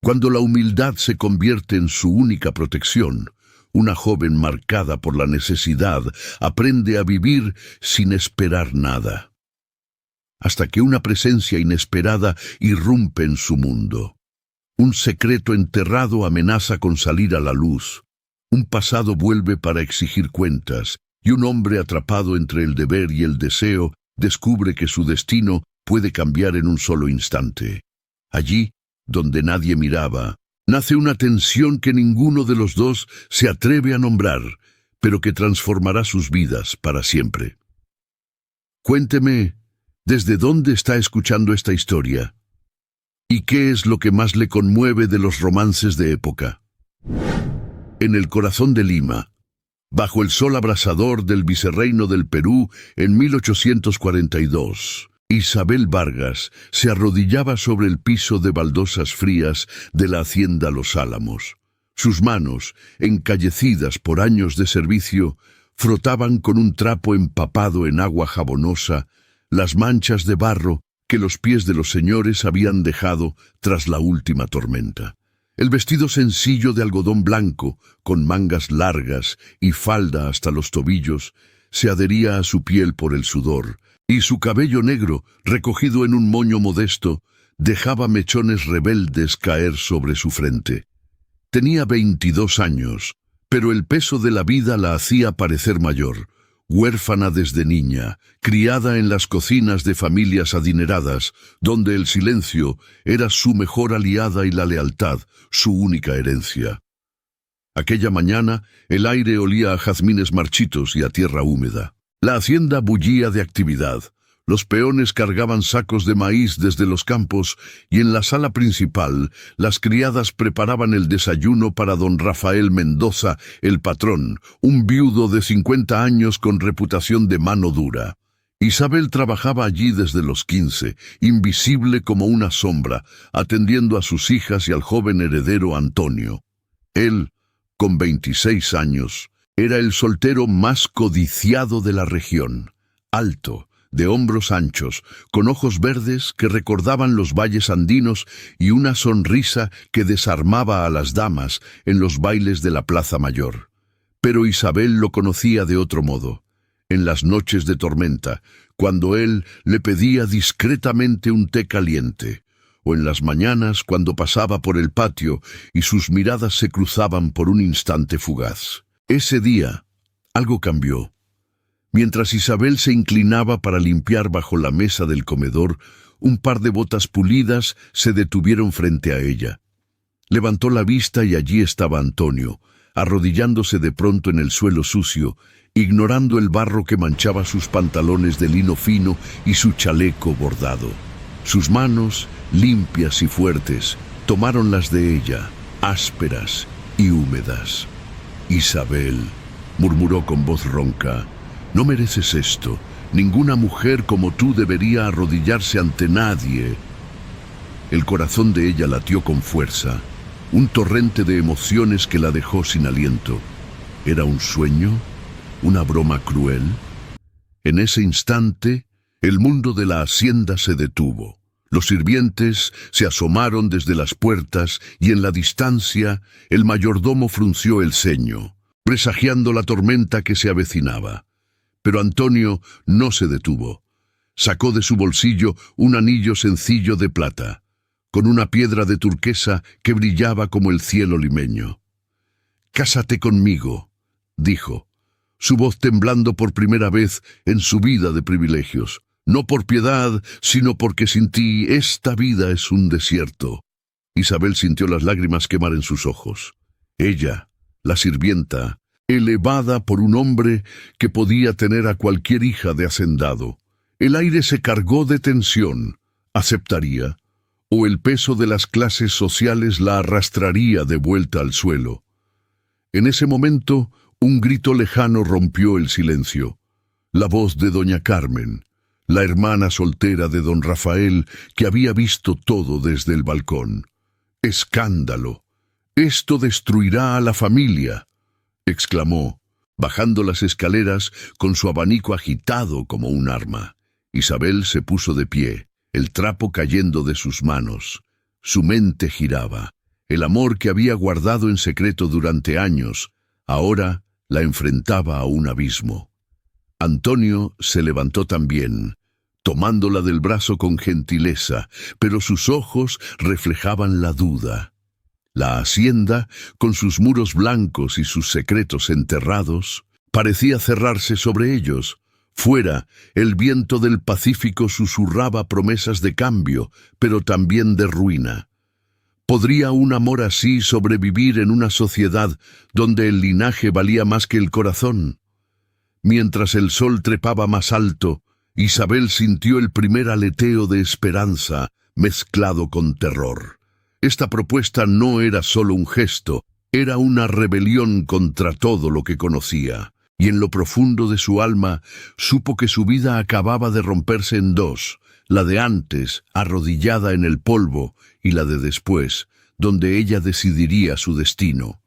Cuando la humildad se convierte en su única protección, una joven marcada por la necesidad aprende a vivir sin esperar nada, hasta que una presencia inesperada irrumpe en su mundo. Un secreto enterrado amenaza con salir a la luz. Un pasado vuelve para exigir cuentas, y un hombre atrapado entre el deber y el deseo descubre que su destino puede cambiar en un solo instante. Allí, donde nadie miraba, nace una tensión que ninguno de los dos se atreve a nombrar, pero que transformará sus vidas para siempre. Cuénteme, ¿desde dónde está escuchando esta historia? ¿Y qué es lo que más le conmueve de los romances de época? En el corazón de Lima, bajo el sol abrasador del Vicerreino del Perú en 1842, Isabel Vargas se arrodillaba sobre el piso de baldosas frías de la hacienda Los Álamos. Sus manos, encallecidas por años de servicio, frotaban con un trapo empapado en agua jabonosa las manchas de barro que los pies de los señores habían dejado tras la última tormenta. El vestido sencillo de algodón blanco, con mangas largas y falda hasta los tobillos, se adhería a su piel por el sudor, y su cabello negro, recogido en un moño modesto, dejaba mechones rebeldes caer sobre su frente. Tenía 22 años, pero el peso de la vida la hacía parecer mayor. Huérfana desde niña, criada en las cocinas de familias adineradas, donde el silencio era su mejor aliada y la lealtad su única herencia. Aquella mañana, el aire olía a jazmines marchitos y a tierra húmeda. La hacienda bullía de actividad. Los peones cargaban sacos de maíz desde los campos y en la sala principal las criadas preparaban el desayuno para don Rafael Mendoza, el patrón, un viudo de 50 años con reputación de mano dura. Isabel trabajaba allí desde los 15, invisible como una sombra, atendiendo a sus hijas y al joven heredero Antonio. Él, con 26 años, era el soltero más codiciado de la región, alto, de hombros anchos, con ojos verdes que recordaban los valles andinos y una sonrisa que desarmaba a las damas en los bailes de la Plaza Mayor. Pero Isabel lo conocía de otro modo. En las noches de tormenta, cuando él le pedía discretamente un té caliente, o en las mañanas cuando pasaba por el patio y sus miradas se cruzaban por un instante fugaz. Ese día, algo cambió. Mientras Isabel se inclinaba para limpiar bajo la mesa del comedor, un par de botas pulidas se detuvieron frente a ella. Levantó la vista y allí estaba Antonio, arrodillándose de pronto en el suelo sucio, ignorando el barro que manchaba sus pantalones de lino fino y su chaleco bordado. Sus manos, limpias y fuertes, tomaron las de ella, ásperas y húmedas. «Isabel», murmuró con voz ronca, «no mereces esto. Ninguna mujer como tú debería arrodillarse ante nadie». El corazón de ella latió con fuerza, un torrente de emociones que la dejó sin aliento. ¿Era un sueño? ¿Una broma cruel? En ese instante, el mundo de la hacienda se detuvo. Los sirvientes se asomaron desde las puertas y en la distancia el mayordomo frunció el ceño, presagiando la tormenta que se avecinaba. Pero Antonio no se detuvo. Sacó de su bolsillo un anillo sencillo de plata, con una piedra de turquesa que brillaba como el cielo limeño. «Cásate conmigo», dijo, su voz temblando por primera vez en su vida de privilegios. «No por piedad, sino porque sin ti esta vida es un desierto». Isabel sintió las lágrimas quemar en sus ojos. Ella, la sirvienta, elevada por un hombre que podía tener a cualquier hija de hacendado. El aire se cargó de tensión. ¿Aceptaría? ¿O el peso de las clases sociales la arrastraría de vuelta al suelo? En ese momento, un grito lejano rompió el silencio. La voz de doña Carmen, la hermana soltera de don Rafael, que había visto todo desde el balcón. «¡Escándalo! Esto destruirá a la familia», exclamó, bajando las escaleras con su abanico agitado como un arma. Isabel se puso de pie, el trapo cayendo de sus manos. Su mente giraba. El amor que había guardado en secreto durante años, ahora la enfrentaba a un abismo. Antonio se levantó también, tomándola del brazo con gentileza, pero sus ojos reflejaban la duda. La hacienda, con sus muros blancos y sus secretos enterrados, parecía cerrarse sobre ellos. Fuera, el viento del Pacífico susurraba promesas de cambio, pero también de ruina. ¿Podría un amor así sobrevivir en una sociedad donde el linaje valía más que el corazón? Mientras el sol trepaba más alto, Isabel sintió el primer aleteo de esperanza mezclado con terror. Esta propuesta no era solo un gesto, era una rebelión contra todo lo que conocía, y en lo profundo de su alma supo que su vida acababa de romperse en dos, la de antes, arrodillada en el polvo, y la de después, donde ella decidiría su destino.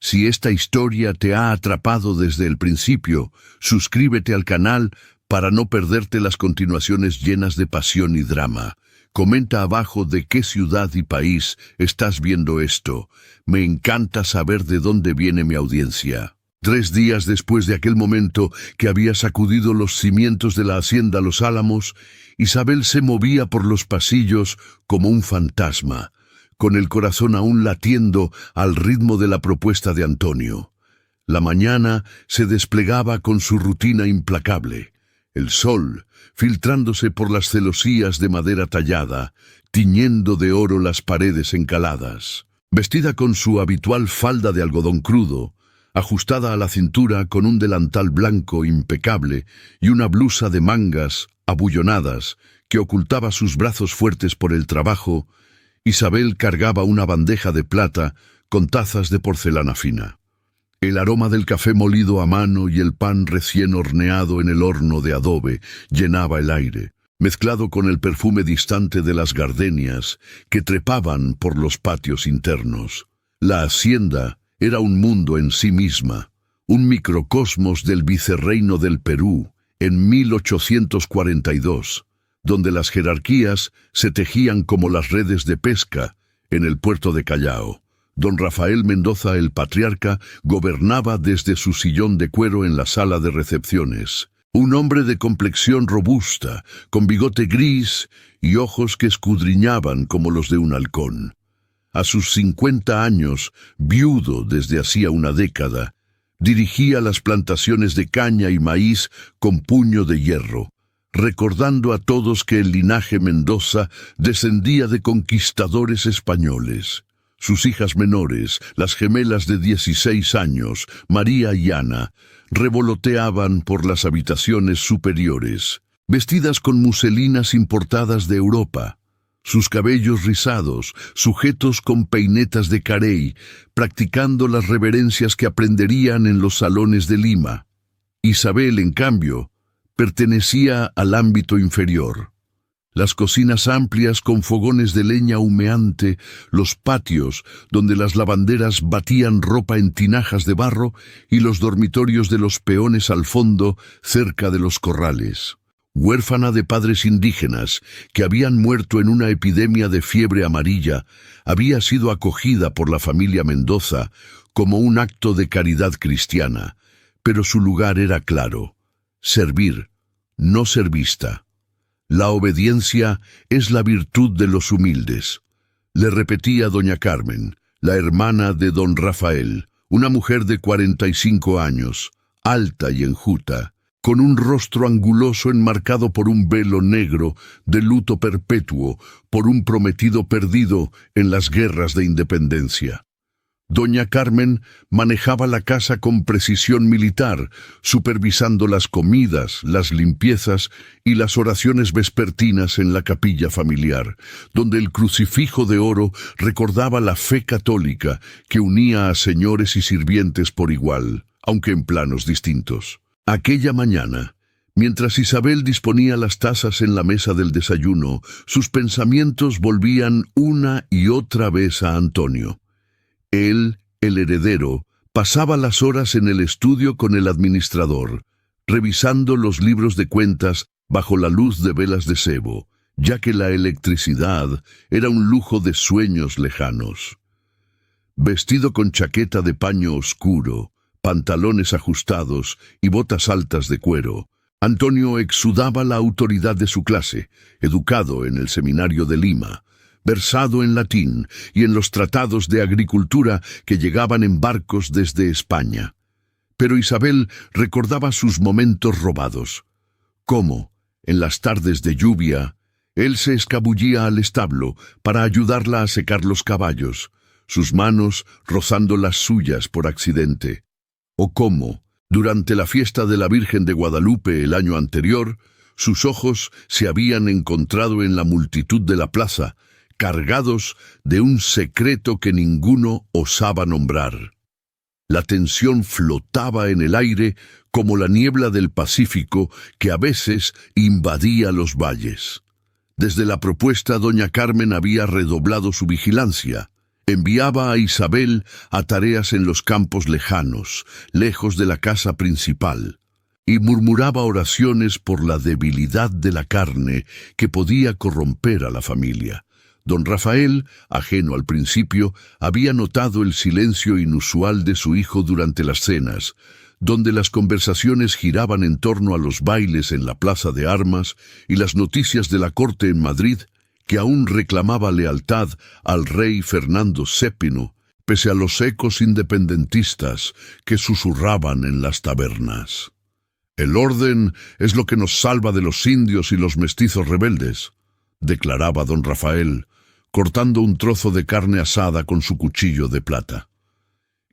Si esta historia te ha atrapado desde el principio, suscríbete al canal para no perderte las continuaciones llenas de pasión y drama. Comenta abajo de qué ciudad y país estás viendo esto. Me encanta saber de dónde viene mi audiencia. 3 días después de aquel momento que había sacudido los cimientos de la hacienda Los Álamos, Isabel se movía por los pasillos como un fantasma, con el corazón aún latiendo al ritmo de la propuesta de Antonio. La mañana se desplegaba con su rutina implacable. El sol, filtrándose por las celosías de madera tallada, tiñendo de oro las paredes encaladas. Vestida con su habitual falda de algodón crudo, ajustada a la cintura con un delantal blanco impecable y una blusa de mangas abullonadas que ocultaba sus brazos fuertes por el trabajo, Isabel cargaba una bandeja de plata con tazas de porcelana fina. El aroma del café molido a mano y el pan recién horneado en el horno de adobe llenaba el aire, mezclado con el perfume distante de las gardenias que trepaban por los patios internos. La hacienda era un mundo en sí misma, un microcosmos del vicerreino del Perú en 1842, donde las jerarquías se tejían como las redes de pesca en el puerto de Callao. Don Rafael Mendoza, el patriarca, gobernaba desde su sillón de cuero en la sala de recepciones. Un hombre de complexión robusta, con bigote gris y ojos que escudriñaban como los de un halcón. A sus 50 años, viudo desde hacía una década, dirigía las plantaciones de caña y maíz con puño de hierro, recordando a todos que el linaje Mendoza descendía de conquistadores españoles. Sus hijas menores, las gemelas de 16 años, María y Ana, revoloteaban por las habitaciones superiores, vestidas con muselinas importadas de Europa, sus cabellos rizados, sujetos con peinetas de carey, practicando las reverencias que aprenderían en los salones de Lima. Isabel, en cambio, pertenecía al ámbito inferior. Las cocinas amplias con fogones de leña humeante, los patios donde las lavanderas batían ropa en tinajas de barro y los dormitorios de los peones al fondo, cerca de los corrales. Huérfana de padres indígenas que habían muerto en una epidemia de fiebre amarilla, había sido acogida por la familia Mendoza como un acto de caridad cristiana, pero su lugar era claro: servir, no ser vista. La obediencia es la virtud de los humildes, le repetía doña Carmen, la hermana de don Rafael, una mujer de 45 años, alta y enjuta, con un rostro anguloso enmarcado por un velo negro de luto perpetuo por un prometido perdido en las guerras de independencia. Doña Carmen manejaba la casa con precisión militar, supervisando las comidas, las limpiezas y las oraciones vespertinas en la capilla familiar, donde el crucifijo de oro recordaba la fe católica que unía a señores y sirvientes por igual, aunque en planos distintos. Aquella mañana, mientras Isabel disponía las tazas en la mesa del desayuno, sus pensamientos volvían una y otra vez a Antonio. Él, el heredero, pasaba las horas en el estudio con el administrador, revisando los libros de cuentas bajo la luz de velas de sebo, ya que la electricidad era un lujo de sueños lejanos. Vestido con chaqueta de paño oscuro, pantalones ajustados y botas altas de cuero, Antonio exudaba la autoridad de su clase, educado en el seminario de Lima, versado en latín y en los tratados de agricultura que llegaban en barcos desde España. Pero Isabel recordaba sus momentos robados, cómo, en las tardes de lluvia, él se escabullía al establo para ayudarla a secar los caballos, sus manos rozando las suyas por accidente, o cómo, durante la fiesta de la Virgen de Guadalupe el año anterior, sus ojos se habían encontrado en la multitud de la plaza, cargados de un secreto que ninguno osaba nombrar. La tensión flotaba en el aire como la niebla del Pacífico que a veces invadía los valles. Desde la propuesta, doña Carmen había redoblado su vigilancia. Enviaba a Isabel a tareas en los campos lejanos, lejos de la casa principal, y murmuraba oraciones por la debilidad de la carne que podía corromper a la familia. Don Rafael, ajeno al principio, había notado el silencio inusual de su hijo durante las cenas, donde las conversaciones giraban en torno a los bailes en la Plaza de Armas y las noticias de la corte en Madrid, que aún reclamaba lealtad al rey Fernando VII, pese a los ecos independentistas que susurraban en las tabernas. «El orden es lo que nos salva de los indios y los mestizos rebeldes», declaraba don Rafael, cortando un trozo de carne asada con su cuchillo de plata.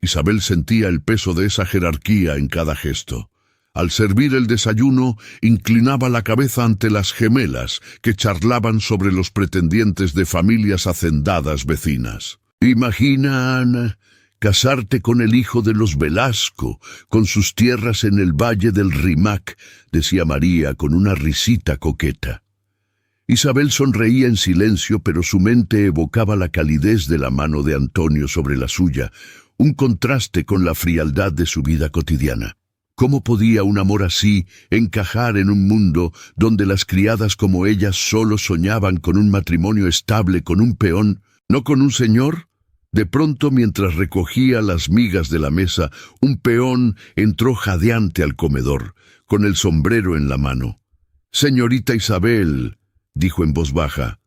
Isabel sentía el peso de esa jerarquía en cada gesto. Al servir el desayuno, inclinaba la cabeza ante las gemelas que charlaban sobre los pretendientes de familias hacendadas vecinas. «Imagina, Ana, casarte con el hijo de los Velasco, con sus tierras en el valle del Rimac», decía María con una risita coqueta. Isabel sonreía en silencio, pero su mente evocaba la calidez de la mano de Antonio sobre la suya, un contraste con la frialdad de su vida cotidiana. ¿Cómo podía un amor así encajar en un mundo donde las criadas como ellas solo soñaban con un matrimonio estable con un peón, no con un señor? De pronto, mientras recogía las migas de la mesa, un peón entró jadeante al comedor, con el sombrero en la mano. «Señorita Isabel», dijo en voz baja,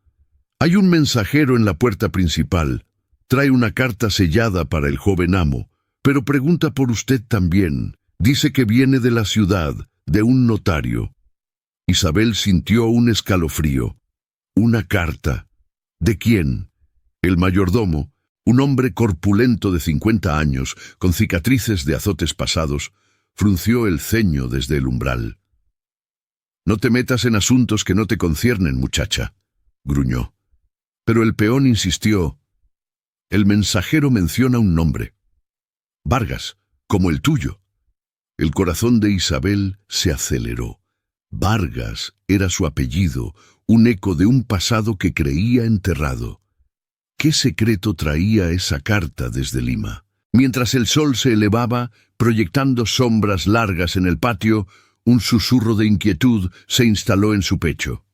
«hay un mensajero en la puerta principal. Trae una carta sellada para el joven amo, pero pregunta por usted también. Dice que viene de la ciudad, de un notario». Isabel sintió un escalofrío. Una carta. ¿De quién? El mayordomo, un hombre corpulento de 50 años, con cicatrices de azotes pasados, frunció el ceño desde el umbral. «No te metas en asuntos que no te conciernen, muchacha», gruñó. Pero el peón insistió. «El mensajero menciona un nombre. Vargas, como el tuyo». El corazón de Isabel se aceleró. Vargas era su apellido, un eco de un pasado que creía enterrado. ¿Qué secreto traía esa carta desde Lima? Mientras el sol se elevaba, proyectando sombras largas en el patio, un susurro de inquietud se instaló en su pecho.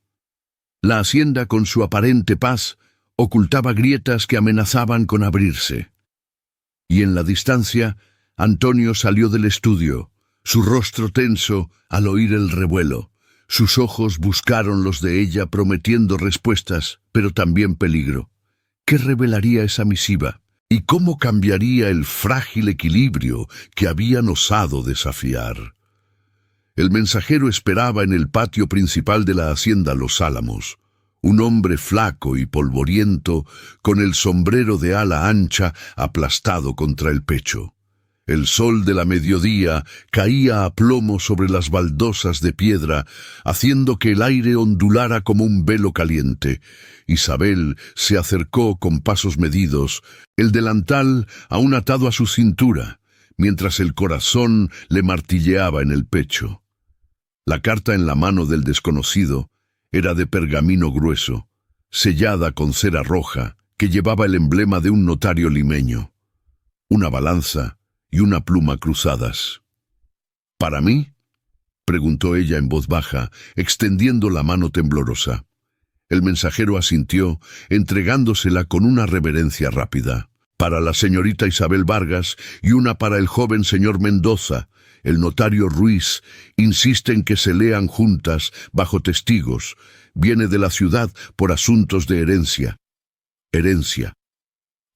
La hacienda, con su aparente paz, ocultaba grietas que amenazaban con abrirse. Y en la distancia, Antonio salió del estudio, su rostro tenso al oír el revuelo. Sus ojos buscaron los de ella prometiendo respuestas, pero también peligro. ¿Qué revelaría esa misiva? ¿Y cómo cambiaría el frágil equilibrio que habían osado desafiar? El mensajero esperaba en el patio principal de la hacienda Los Álamos, un hombre flaco y polvoriento, con el sombrero de ala ancha aplastado contra el pecho. El sol de la mediodía caía a plomo sobre las baldosas de piedra, haciendo que el aire ondulara como un velo caliente. Isabel se acercó con pasos medidos, el delantal aún atado a su cintura, mientras el corazón le martilleaba en el pecho. La carta en la mano del desconocido era de pergamino grueso, sellada con cera roja, que llevaba el emblema de un notario limeño. Una balanza y una pluma cruzadas. ¿Para mí?, preguntó ella en voz baja, extendiendo la mano temblorosa. El mensajero asintió, entregándosela con una reverencia rápida. para la señorita Isabel Vargas y una para el joven señor Mendoza. El notario Ruiz insiste en que se lean juntas, bajo testigos. Viene de la ciudad por asuntos de herencia. Herencia.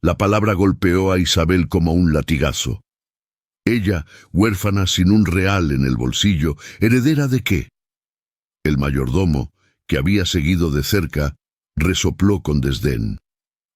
La palabra golpeó a Isabel como un latigazo. Ella, huérfana sin un real en el bolsillo, ¿heredera de qué? El mayordomo, que había seguido de cerca, resopló con desdén.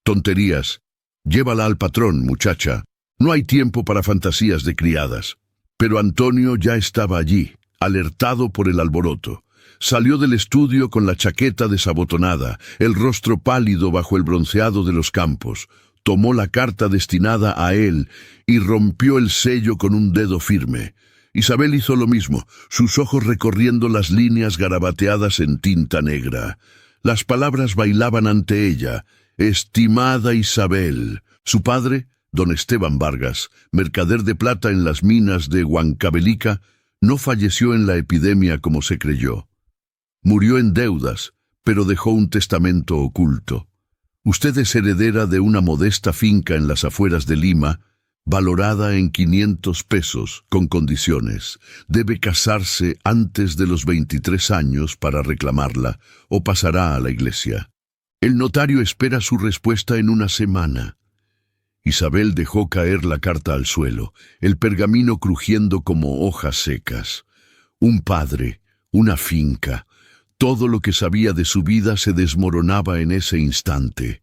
Tonterías. Llévala al patrón, muchacha. No hay tiempo para fantasías de criadas. Pero Antonio ya estaba allí, alertado por el alboroto. Salió del estudio con la chaqueta desabotonada, el rostro pálido bajo el bronceado de los campos. Tomó la carta destinada a él y rompió el sello con un dedo firme. Isabel hizo lo mismo, sus ojos recorriendo las líneas garabateadas en tinta negra. Las palabras bailaban ante ella. Estimada Isabel. Su padre, don Esteban Vargas, mercader de plata en las minas de Huancavelica, no falleció en la epidemia como se creyó. Murió en deudas, pero dejó un testamento oculto. Usted es heredera de una modesta finca en las afueras de Lima, valorada en 500 pesos, con condiciones. Debe casarse antes de los 23 años para reclamarla, o pasará a la iglesia. El notario espera su respuesta en una semana. Isabel dejó caer la carta al suelo, el pergamino crujiendo como hojas secas. Un padre, una finca, todo lo que sabía de su vida se desmoronaba en ese instante.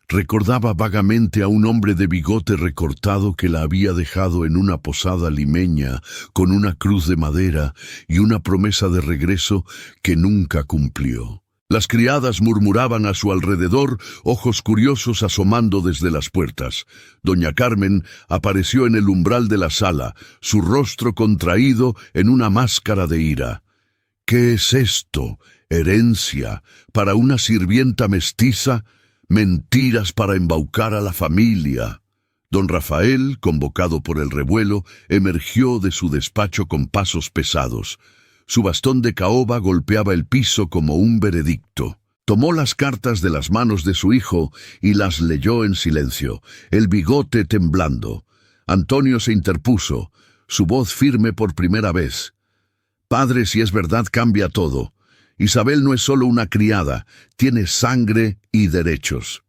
Recordaba vagamente a un hombre de bigote recortado que la había dejado en una posada limeña con una cruz de madera y una promesa de regreso que nunca cumplió. Las criadas murmuraban a su alrededor, ojos curiosos asomando desde las puertas. Doña Carmen apareció en el umbral de la sala, su rostro contraído en una máscara de ira. ¿Qué es esto? ¿Herencia? ¿Para una sirvienta mestiza? Mentiras para embaucar a la familia. Don Rafael, convocado por el revuelo, emergió de su despacho con pasos pesados. Su bastón de caoba golpeaba el piso como un veredicto. Tomó las cartas de las manos de su hijo y las leyó en silencio, el bigote temblando. Antonio se interpuso, su voz firme por primera vez. Padre, si es verdad, cambia todo. Isabel no es solo una criada, tiene sangre y derechos.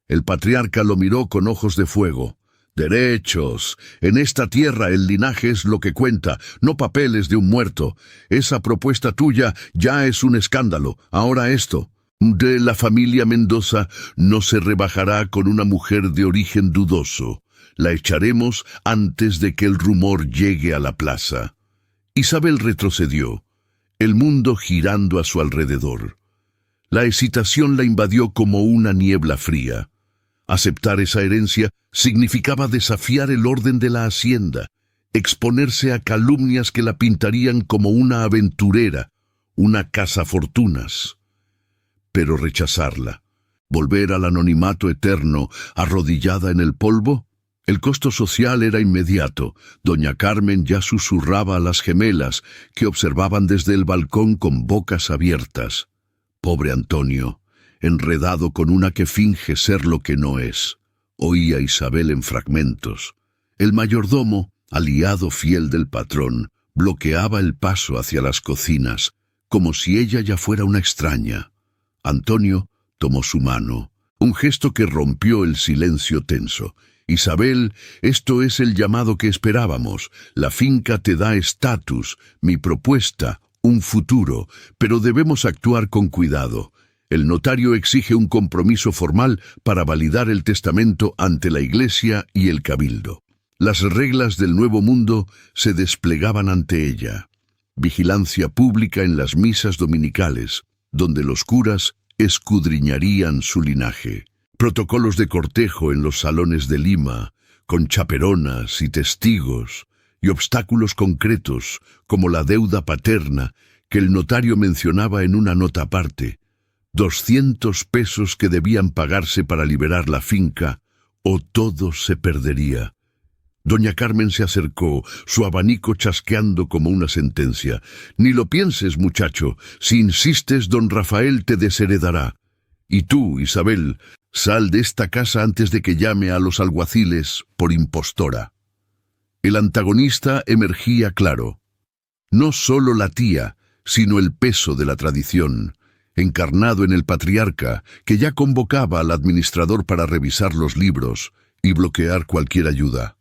El patriarca lo miró con ojos de fuego. Derechos. En esta tierra el linaje es lo que cuenta, no papeles de un muerto. Esa propuesta tuya ya es un escándalo. Ahora esto. De la familia Mendoza no se rebajará con una mujer de origen dudoso. La echaremos antes de que el rumor llegue a la plaza. Isabel retrocedió, el mundo girando a su alrededor. La excitación la invadió como una niebla fría. Aceptar esa herencia significaba desafiar el orden de la hacienda, exponerse a calumnias que la pintarían como una aventurera, una cazafortunas. Pero rechazarla, volver al anonimato eterno, arrodillada en el polvo, el costo social era inmediato. Doña Carmen ya susurraba a las gemelas, que observaban desde el balcón con bocas abiertas. Pobre Antonio, enredado con una que finge ser lo que no es. Oía Isabel en fragmentos. El mayordomo, aliado fiel del patrón, bloqueaba el paso hacia las cocinas, como si ella ya fuera una extraña. Antonio tomó su mano, un gesto que rompió el silencio tenso. Isabel, esto es el llamado que esperábamos. La finca te da estatus, mi propuesta, un futuro, pero debemos actuar con cuidado. El notario exige un compromiso formal para validar el testamento ante la Iglesia y el Cabildo. Las reglas del Nuevo Mundo se desplegaban ante ella. Vigilancia pública en las misas dominicales, donde los curas escudriñarían su linaje. Protocolos de cortejo en los salones de Lima, con chaperonas y testigos, y obstáculos concretos, como la deuda paterna, que el notario mencionaba en una nota aparte. 200 pesos que debían pagarse para liberar la finca, o todo se perdería. Doña Carmen se acercó, su abanico chasqueando como una sentencia. «Ni lo pienses, muchacho. Si insistes, don Rafael te desheredará. Y tú, Isabel, Sal de esta casa antes de que llame a los alguaciles por impostora. El antagonista emergía claro. No solo la tía, sino el peso de la tradición, encarnado en el patriarca, que ya convocaba al administrador para revisar los libros y bloquear cualquier ayuda.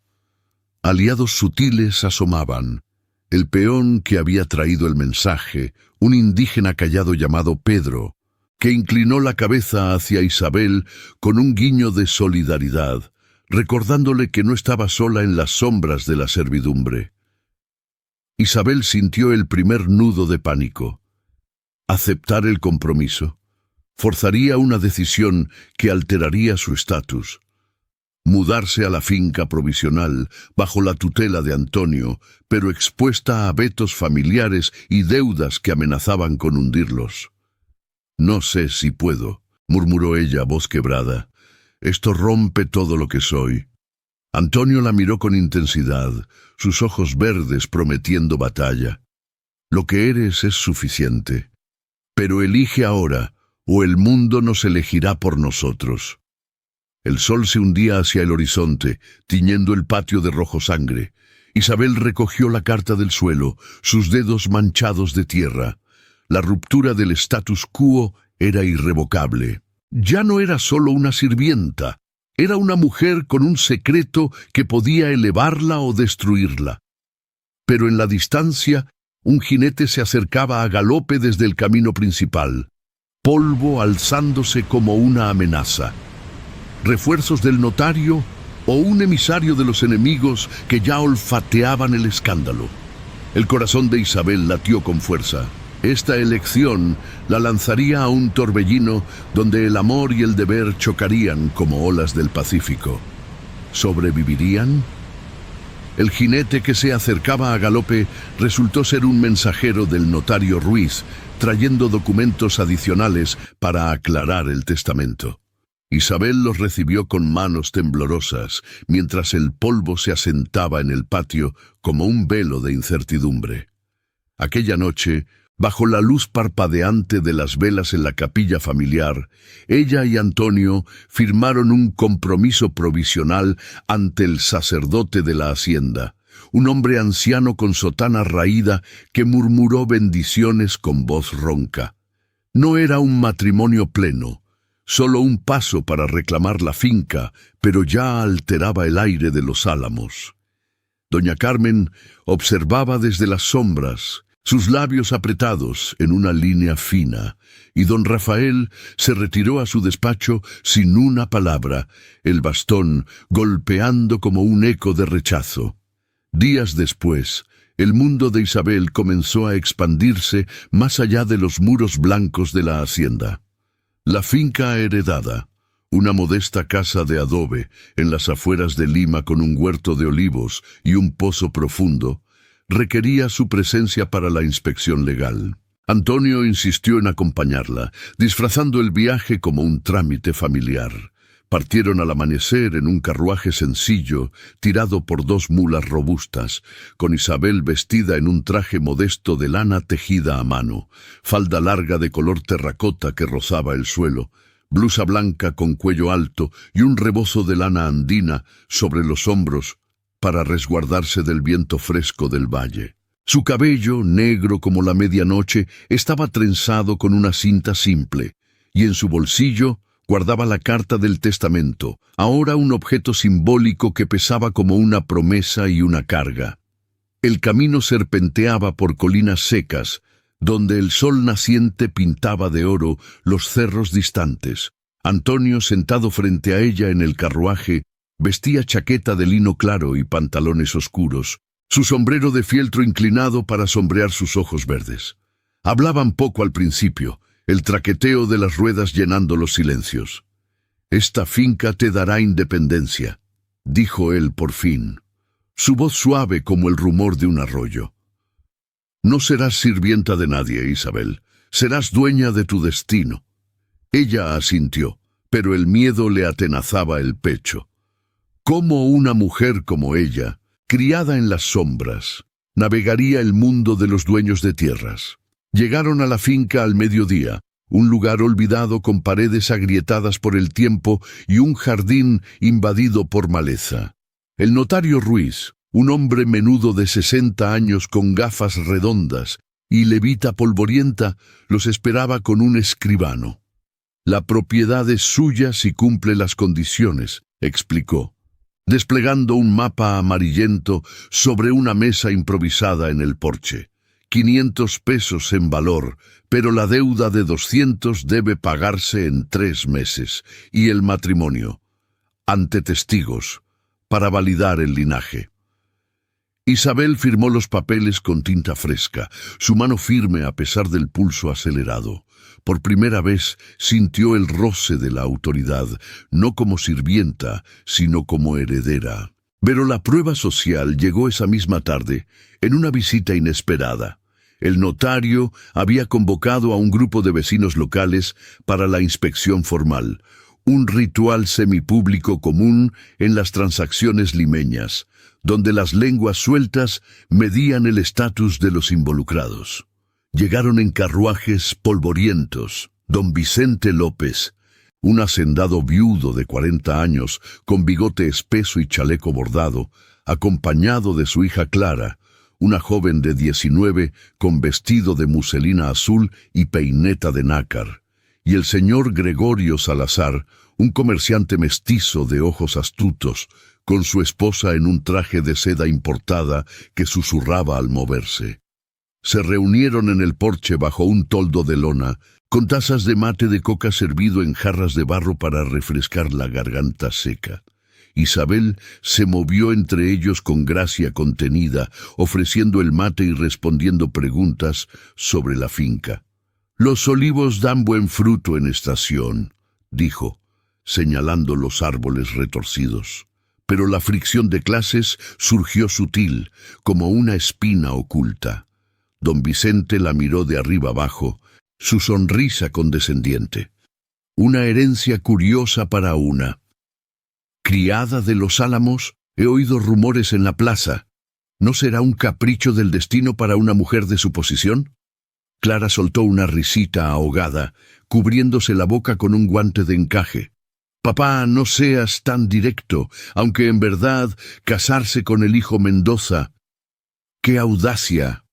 Aliados sutiles asomaban. El peón que había traído el mensaje, un indígena callado llamado Pedro, que inclinó la cabeza hacia Isabel con un guiño de solidaridad, recordándole que no estaba sola en las sombras de la servidumbre. Isabel sintió el primer nudo de pánico. Aceptar el compromiso forzaría una decisión que alteraría su estatus. Mudarse a la finca provisional bajo la tutela de Antonio, pero expuesta a vetos familiares y deudas que amenazaban con hundirlos. «No sé si puedo», murmuró ella a voz quebrada. «Esto rompe todo lo que soy». Antonio la miró con intensidad, sus ojos verdes prometiendo batalla. «Lo que eres es suficiente. Pero elige ahora, o el mundo nos elegirá por nosotros». El sol se hundía hacia el horizonte, tiñendo el patio de rojo sangre. Isabel recogió la carta del suelo, sus dedos manchados de tierra. La ruptura del status quo era irrevocable. Ya no era solo una sirvienta, era una mujer con un secreto que podía elevarla o destruirla. Pero en la distancia, un jinete se acercaba a galope desde el camino principal, polvo alzándose como una amenaza. ¿Refuerzos del notario o un emisario de los enemigos que ya olfateaban el escándalo? El corazón de Isabel latió con fuerza. Esta elección la lanzaría a un torbellino donde el amor y el deber chocarían como olas del Pacífico. ¿Sobrevivirían? El jinete que se acercaba a galope resultó ser un mensajero del notario Ruiz, trayendo documentos adicionales para aclarar el testamento. Isabel los recibió con manos temblorosas, mientras el polvo se asentaba en el patio como un velo de incertidumbre. Aquella noche, bajo la luz parpadeante de las velas en la capilla familiar, ella y Antonio firmaron un compromiso provisional ante el sacerdote de la hacienda, un hombre anciano con sotana raída que murmuró bendiciones con voz ronca. No era un matrimonio pleno, solo un paso para reclamar la finca, pero ya alteraba el aire de los álamos. Doña Carmen observaba desde las sombras, sus labios apretados en una línea fina, y don Rafael se retiró a su despacho sin una palabra, el bastón golpeando como un eco de rechazo. Días después, el mundo de Isabel comenzó a expandirse más allá de los muros blancos de la hacienda. La finca heredada, una modesta casa de adobe en las afueras de Lima con un huerto de olivos y un pozo profundo, requería su presencia para la inspección legal. Antonio insistió en acompañarla, disfrazando el viaje como un trámite familiar. Partieron al amanecer en un carruaje sencillo, tirado por 2 mulas robustas, con Isabel vestida en un traje modesto de lana tejida a mano, falda larga de color terracota que rozaba el suelo, blusa blanca con cuello alto y un rebozo de lana andina sobre los hombros para resguardarse del viento fresco del valle. Su cabello, negro como la medianoche, estaba trenzado con una cinta simple, y en su bolsillo guardaba la carta del testamento, ahora un objeto simbólico que pesaba como una promesa y una carga. El camino serpenteaba por colinas secas, donde el sol naciente pintaba de oro los cerros distantes. Antonio, sentado frente a ella en el carruaje, vestía chaqueta de lino claro y pantalones oscuros, su sombrero de fieltro inclinado para sombrear sus ojos verdes. Hablaban poco al principio, el traqueteo de las ruedas llenando los silencios. «Esta finca te dará independencia», dijo él por fin, su voz suave como el rumor de un arroyo. «No serás sirvienta de nadie, Isabel, serás dueña de tu destino». Ella asintió, pero el miedo le atenazaba el pecho. ¿Cómo una mujer como ella, criada en las sombras, navegaría el mundo de los dueños de tierras? Llegaron a la finca al mediodía, un lugar olvidado con paredes agrietadas por el tiempo y un jardín invadido por maleza. El notario Ruiz, un hombre menudo de 60 años con gafas redondas y levita polvorienta, los esperaba con un escribano. «La propiedad es suya si cumple las condiciones», explicó, desplegando un mapa amarillento sobre una mesa improvisada en el porche. 500 pesos en valor, pero la deuda de 200 debe pagarse en 3 meses, y el matrimonio, ante testigos, para validar el linaje. Isabel firmó los papeles con tinta fresca, su mano firme a pesar del pulso acelerado. Por primera vez sintió el roce de la autoridad, no como sirvienta, sino como heredera. Pero la prueba social llegó esa misma tarde, en una visita inesperada. El notario había convocado a un grupo de vecinos locales para la inspección formal, un ritual semipúblico común en las transacciones limeñas, donde las lenguas sueltas medían el estatus de los involucrados. Llegaron en carruajes polvorientos don Vicente López, un hacendado viudo de 40 años, con bigote espeso y chaleco bordado, acompañado de su hija Clara, una joven de 19 con vestido de muselina azul y peineta de nácar, y el señor Gregorio Salazar, un comerciante mestizo de ojos astutos, con su esposa en un traje de seda importada que susurraba al moverse. Se reunieron en el porche bajo un toldo de lona, con tazas de mate de coca servido en jarras de barro para refrescar la garganta seca. Isabel se movió entre ellos con gracia contenida, ofreciendo el mate y respondiendo preguntas sobre la finca. «Los olivos dan buen fruto en estación», dijo, señalando los árboles retorcidos. Pero la fricción de clases surgió sutil, como una espina oculta. Don Vicente la miró de arriba abajo, su sonrisa condescendiente. «Una herencia curiosa para una. Criada de los Álamos, he oído rumores en la plaza. ¿No será un capricho del destino para una mujer de su posición?» Clara soltó una risita ahogada, cubriéndose la boca con un guante de encaje. «Papá, no seas tan directo, aunque en verdad casarse con el hijo Mendoza. ¡Qué audacia!».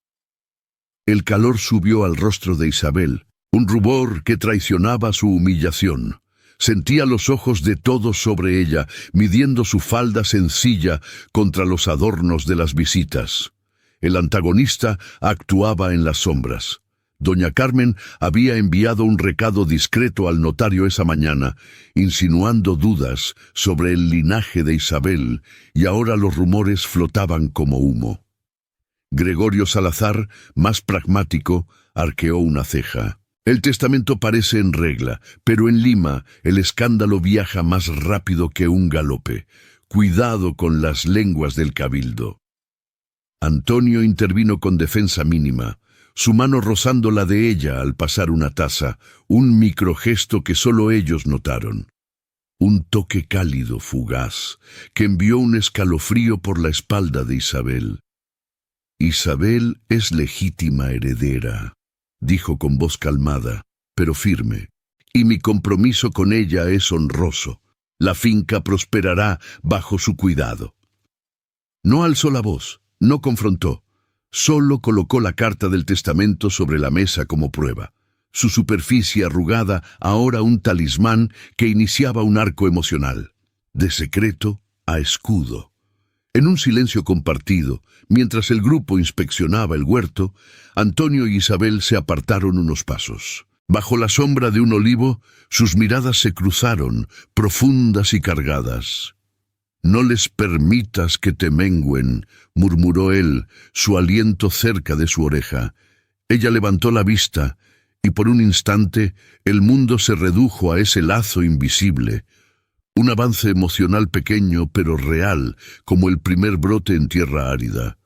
El calor subió al rostro de Isabel, un rubor que traicionaba su humillación. Sentía los ojos de todos sobre ella, midiendo su falda sencilla contra los adornos de las visitas. El antagonista actuaba en las sombras. Doña Carmen había enviado un recado discreto al notario esa mañana, insinuando dudas sobre el linaje de Isabel, y ahora los rumores flotaban como humo. Gregorio Salazar, más pragmático, arqueó una ceja. «El testamento parece en regla, pero en Lima el escándalo viaja más rápido que un galope. Cuidado con las lenguas del cabildo». Antonio intervino con defensa mínima, su mano rozando la de ella al pasar una taza, un microgesto que solo ellos notaron. Un toque cálido, fugaz, que envió un escalofrío por la espalda de Isabel. «Isabel es legítima heredera», dijo con voz calmada, pero firme, «y mi compromiso con ella es honroso. La finca prosperará bajo su cuidado». No alzó la voz, no confrontó, solo colocó la carta del testamento sobre la mesa como prueba. Su superficie arrugada, ahora un talismán que iniciaba un arco emocional, de secreto a escudo. En un silencio compartido, mientras el grupo inspeccionaba el huerto, Antonio y Isabel se apartaron unos pasos. Bajo la sombra de un olivo, sus miradas se cruzaron, profundas y cargadas. «No les permitas que te mengüen», murmuró él, su aliento cerca de su oreja. Ella levantó la vista, y por un instante el mundo se redujo a ese lazo invisible. Un avance emocional pequeño pero real, como el primer brote en tierra árida.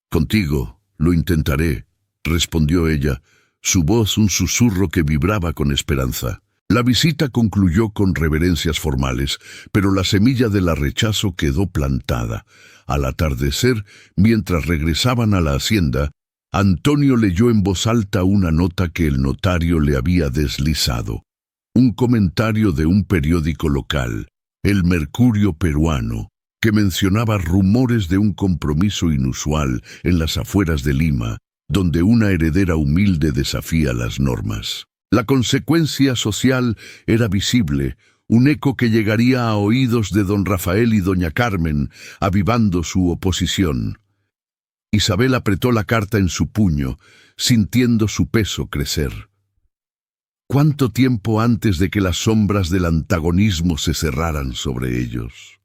«Contigo lo intentaré», respondió ella, su voz un susurro que vibraba con esperanza. La visita concluyó con reverencias formales, pero la semilla del rechazo quedó plantada. Al atardecer, mientras regresaban a la hacienda, Antonio leyó en voz alta una nota que el notario le había deslizado. Un comentario de un periódico local, El Mercurio Peruano, que mencionaba rumores de un compromiso inusual en las afueras de Lima, donde una heredera humilde desafía las normas. La consecuencia social era visible, un eco que llegaría a oídos de don Rafael y doña Carmen, avivando su oposición. Isabel apretó la carta en su puño, sintiendo su peso crecer. ¿Cuánto tiempo antes de que las sombras del antagonismo se cerraran sobre ellos?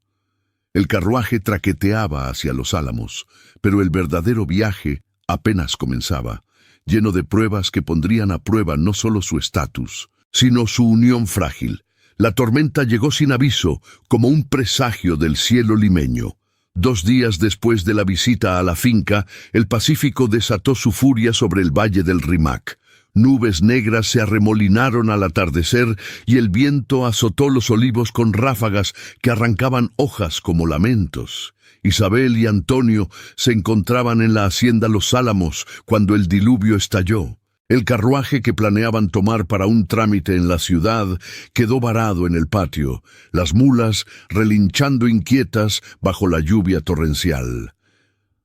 El carruaje traqueteaba hacia Los Álamos, pero el verdadero viaje apenas comenzaba, lleno de pruebas que pondrían a prueba no solo su estatus, sino su unión frágil. La tormenta llegó sin aviso, como un presagio del cielo limeño. 2 días después de la visita a la finca, el Pacífico desató su furia sobre el valle del Rímac. Nubes negras se arremolinaron al atardecer y el viento azotó los olivos con ráfagas que arrancaban hojas como lamentos. Isabel y Antonio se encontraban en la hacienda Los Álamos cuando el diluvio estalló. El carruaje que planeaban tomar para un trámite en la ciudad quedó varado en el patio, las mulas relinchando inquietas bajo la lluvia torrencial.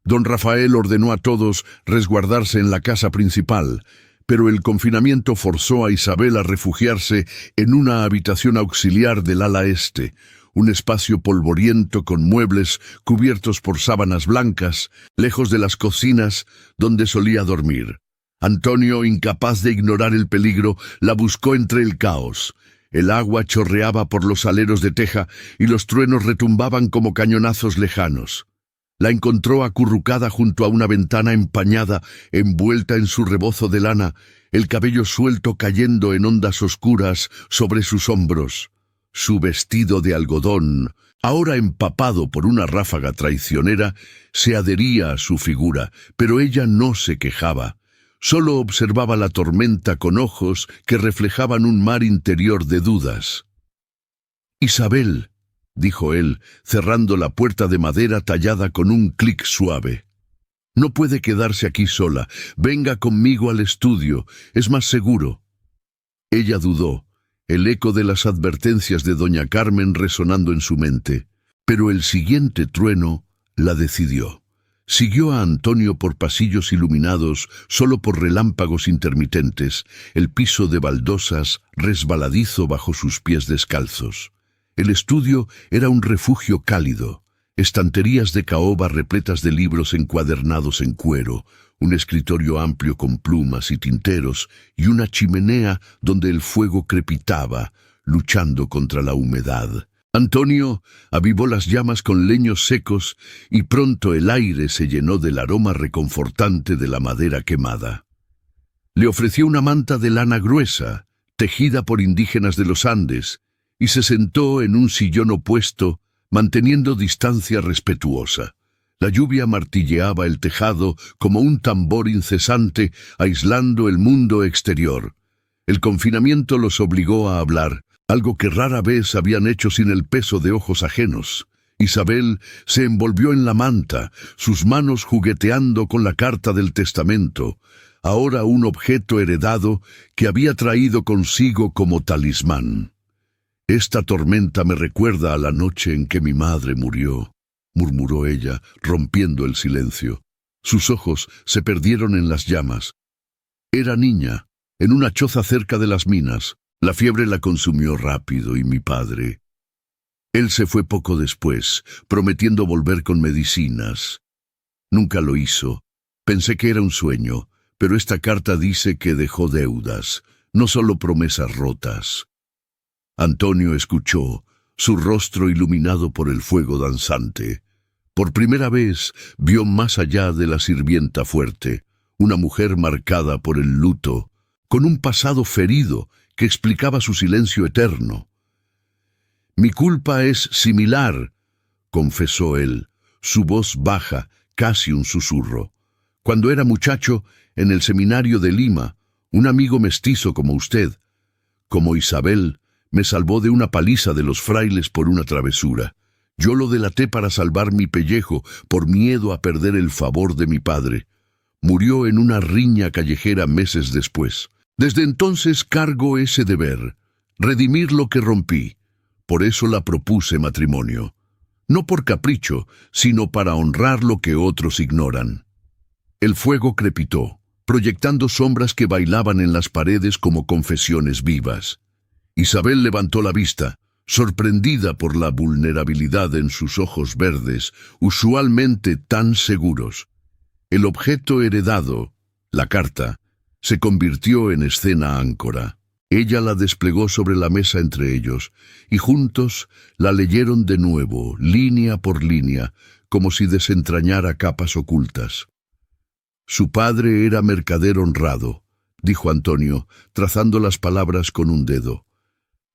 Don Rafael ordenó a todos resguardarse en la casa principal, pero el confinamiento forzó a Isabel a refugiarse en una habitación auxiliar del ala este, un espacio polvoriento con muebles cubiertos por sábanas blancas, lejos de las cocinas donde solía dormir. Antonio, incapaz de ignorar el peligro, la buscó entre el caos. El agua chorreaba por los aleros de teja y los truenos retumbaban como cañonazos lejanos. La encontró acurrucada junto a una ventana empañada, envuelta en su rebozo de lana, el cabello suelto cayendo en ondas oscuras sobre sus hombros. Su vestido de algodón, ahora empapado por una ráfaga traicionera, se adhería a su figura, pero ella no se quejaba. Solo observaba la tormenta con ojos que reflejaban un mar interior de dudas. «Isabel», dijo él, cerrando la puerta de madera tallada con un clic suave. «No puede quedarse aquí sola. Venga conmigo al estudio. Es más seguro». Ella dudó, el eco de las advertencias de doña Carmen resonando en su mente. Pero el siguiente trueno la decidió. Siguió a Antonio por pasillos iluminados solo por relámpagos intermitentes, el piso de baldosas resbaladizo bajo sus pies descalzos. El estudio era un refugio cálido, estanterías de caoba repletas de libros encuadernados en cuero, un escritorio amplio con plumas y tinteros y una chimenea donde el fuego crepitaba, luchando contra la humedad. Antonio avivó las llamas con leños secos y pronto el aire se llenó del aroma reconfortante de la madera quemada. Le ofreció una manta de lana gruesa, tejida por indígenas de los Andes, y se sentó en un sillón opuesto, manteniendo distancia respetuosa. La lluvia martilleaba el tejado como un tambor incesante, aislando el mundo exterior. El confinamiento los obligó a hablar, algo que rara vez habían hecho sin el peso de ojos ajenos. Isabel se envolvió en la manta, sus manos jugueteando con la carta del testamento, ahora un objeto heredado que había traído consigo como talismán. «Esta tormenta me recuerda a la noche en que mi madre murió», murmuró ella, rompiendo el silencio. Sus ojos se perdieron en las llamas. Era niña, en una choza cerca de las minas. La fiebre la consumió rápido y mi padre. Él se fue poco después, prometiendo volver con medicinas. Nunca lo hizo. Pensé que era un sueño, pero esta carta dice que dejó deudas, no solo promesas rotas. Antonio escuchó, su rostro iluminado por el fuego danzante. Por primera vez vio más allá de la sirvienta fuerte, una mujer marcada por el luto, con un pasado ferido que explicaba su silencio eterno. «Mi culpa es similar», confesó él, su voz baja, casi un susurro. «Cuando era muchacho, en el seminario de Lima, un amigo mestizo como usted, como Isabel, me salvó de una paliza de los frailes por una travesura. Yo lo delaté para salvar mi pellejo, por miedo a perder el favor de mi padre. Murió en una riña callejera meses después. Desde entonces cargo ese deber, redimir lo que rompí. Por eso la propuse matrimonio. No por capricho, sino para honrar lo que otros ignoran. El fuego crepitó, proyectando sombras que bailaban en las paredes como confesiones vivas. Isabel levantó la vista, sorprendida por la vulnerabilidad en sus ojos verdes, usualmente tan seguros. El objeto heredado, la carta, se convirtió en escena áncora. Ella la desplegó sobre la mesa entre ellos, y juntos la leyeron de nuevo, línea por línea, como si desentrañara capas ocultas. Su padre era mercader honrado, dijo Antonio, trazando las palabras con un dedo.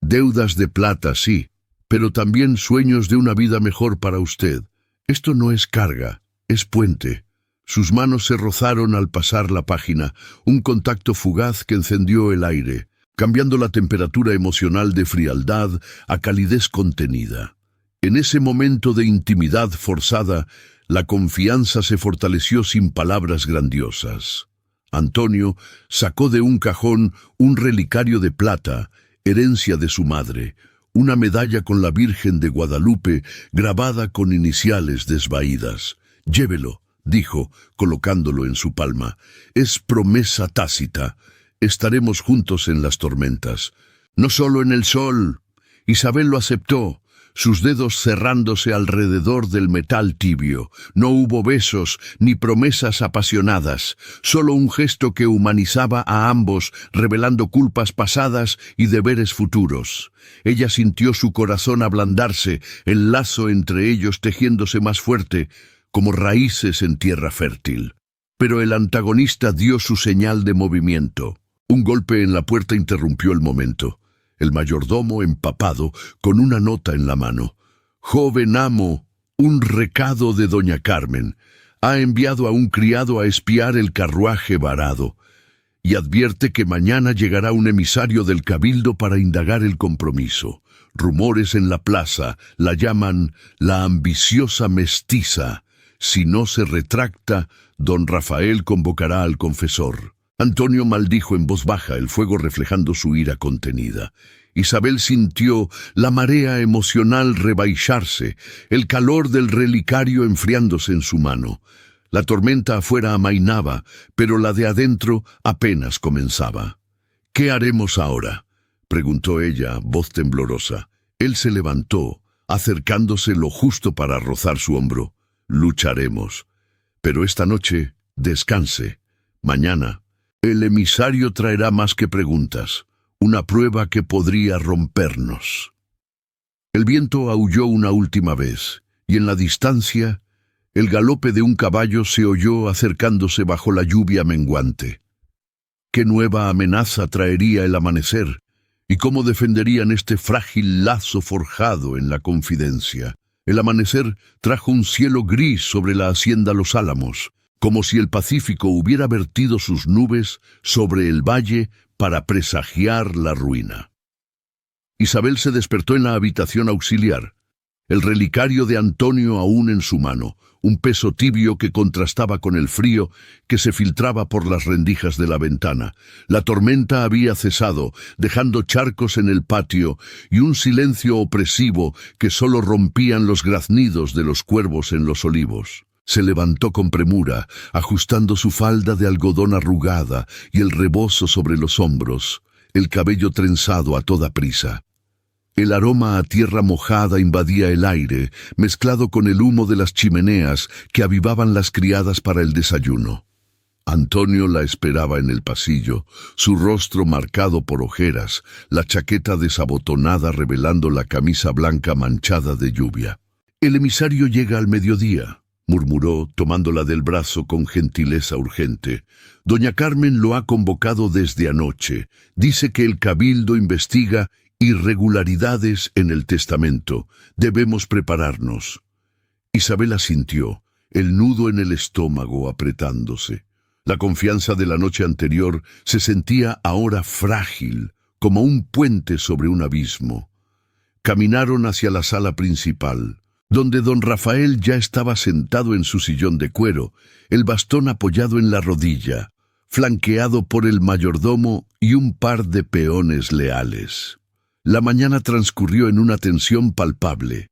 Deudas de plata, sí, pero también sueños de una vida mejor para usted. Esto no es carga, es puente. Sus manos se rozaron al pasar la página, un contacto fugaz que encendió el aire, cambiando la temperatura emocional de frialdad a calidez contenida. En ese momento de intimidad forzada, la confianza se fortaleció sin palabras grandiosas. Antonio sacó de un cajón un relicario de plata, herencia de su madre, una medalla con la Virgen de Guadalupe grabada con iniciales desvaídas. Llévelo, dijo, colocándolo en su palma. Es promesa tácita. Estaremos juntos en las tormentas. No solo en el sol. Isabel lo aceptó, sus dedos cerrándose alrededor del metal tibio. No hubo besos ni promesas apasionadas, solo un gesto que humanizaba a ambos, revelando culpas pasadas y deberes futuros. Ella sintió su corazón ablandarse, el lazo entre ellos tejiéndose más fuerte, como raíces en tierra fértil. Pero el antagonista dio su señal de movimiento. Un golpe en la puerta interrumpió el momento. El mayordomo, empapado, con una nota en la mano. «Joven amo, un recado de doña Carmen. Ha enviado a un criado a espiar el carruaje varado. Y advierte que mañana llegará un emisario del cabildo para indagar el compromiso. Rumores en la plaza la llaman la ambiciosa mestiza. Si no se retracta, don Rafael convocará al confesor». Antonio maldijo en voz baja, el fuego reflejando su ira contenida. Isabel sintió la marea emocional rebaixarse, el calor del relicario enfriándose en su mano. La tormenta afuera amainaba, pero la de adentro apenas comenzaba. «¿Qué haremos ahora?», preguntó ella, voz temblorosa. Él se levantó, acercándose lo justo para rozar su hombro. «Lucharemos. Pero esta noche, descanse. Mañana, el emisario traerá más que preguntas, una prueba que podría rompernos». El viento aulló una última vez, y en la distancia, el galope de un caballo se oyó acercándose bajo la lluvia menguante. ¿Qué nueva amenaza traería el amanecer? ¿Y cómo defenderían este frágil lazo forjado en la confidencia? El amanecer trajo un cielo gris sobre la hacienda Los Álamos, como si el Pacífico hubiera vertido sus nubes sobre el valle para presagiar la ruina. Isabel se despertó en la habitación auxiliar, el relicario de Antonio aún en su mano, un peso tibio que contrastaba con el frío que se filtraba por las rendijas de la ventana. La tormenta había cesado, dejando charcos en el patio y un silencio opresivo que solo rompían los graznidos de los cuervos en los olivos. Se levantó con premura, ajustando su falda de algodón arrugada y el rebozo sobre los hombros, el cabello trenzado a toda prisa. El aroma a tierra mojada invadía el aire, mezclado con el humo de las chimeneas que avivaban las criadas para el desayuno. Antonio la esperaba en el pasillo, su rostro marcado por ojeras, la chaqueta desabotonada revelando la camisa blanca manchada de lluvia. «El emisario llega al mediodía», murmuró, tomándola del brazo con gentileza urgente. «Doña Carmen lo ha convocado desde anoche. Dice que el cabildo investiga irregularidades en el testamento. Debemos prepararnos». Isabel asintió, el nudo en el estómago apretándose. La confianza de la noche anterior se sentía ahora frágil, como un puente sobre un abismo. Caminaron hacia la sala principal. donde don Rafael ya estaba sentado en su sillón de cuero, el bastón apoyado en la rodilla, flanqueado por el mayordomo y un par de peones leales. La mañana transcurrió en una tensión palpable.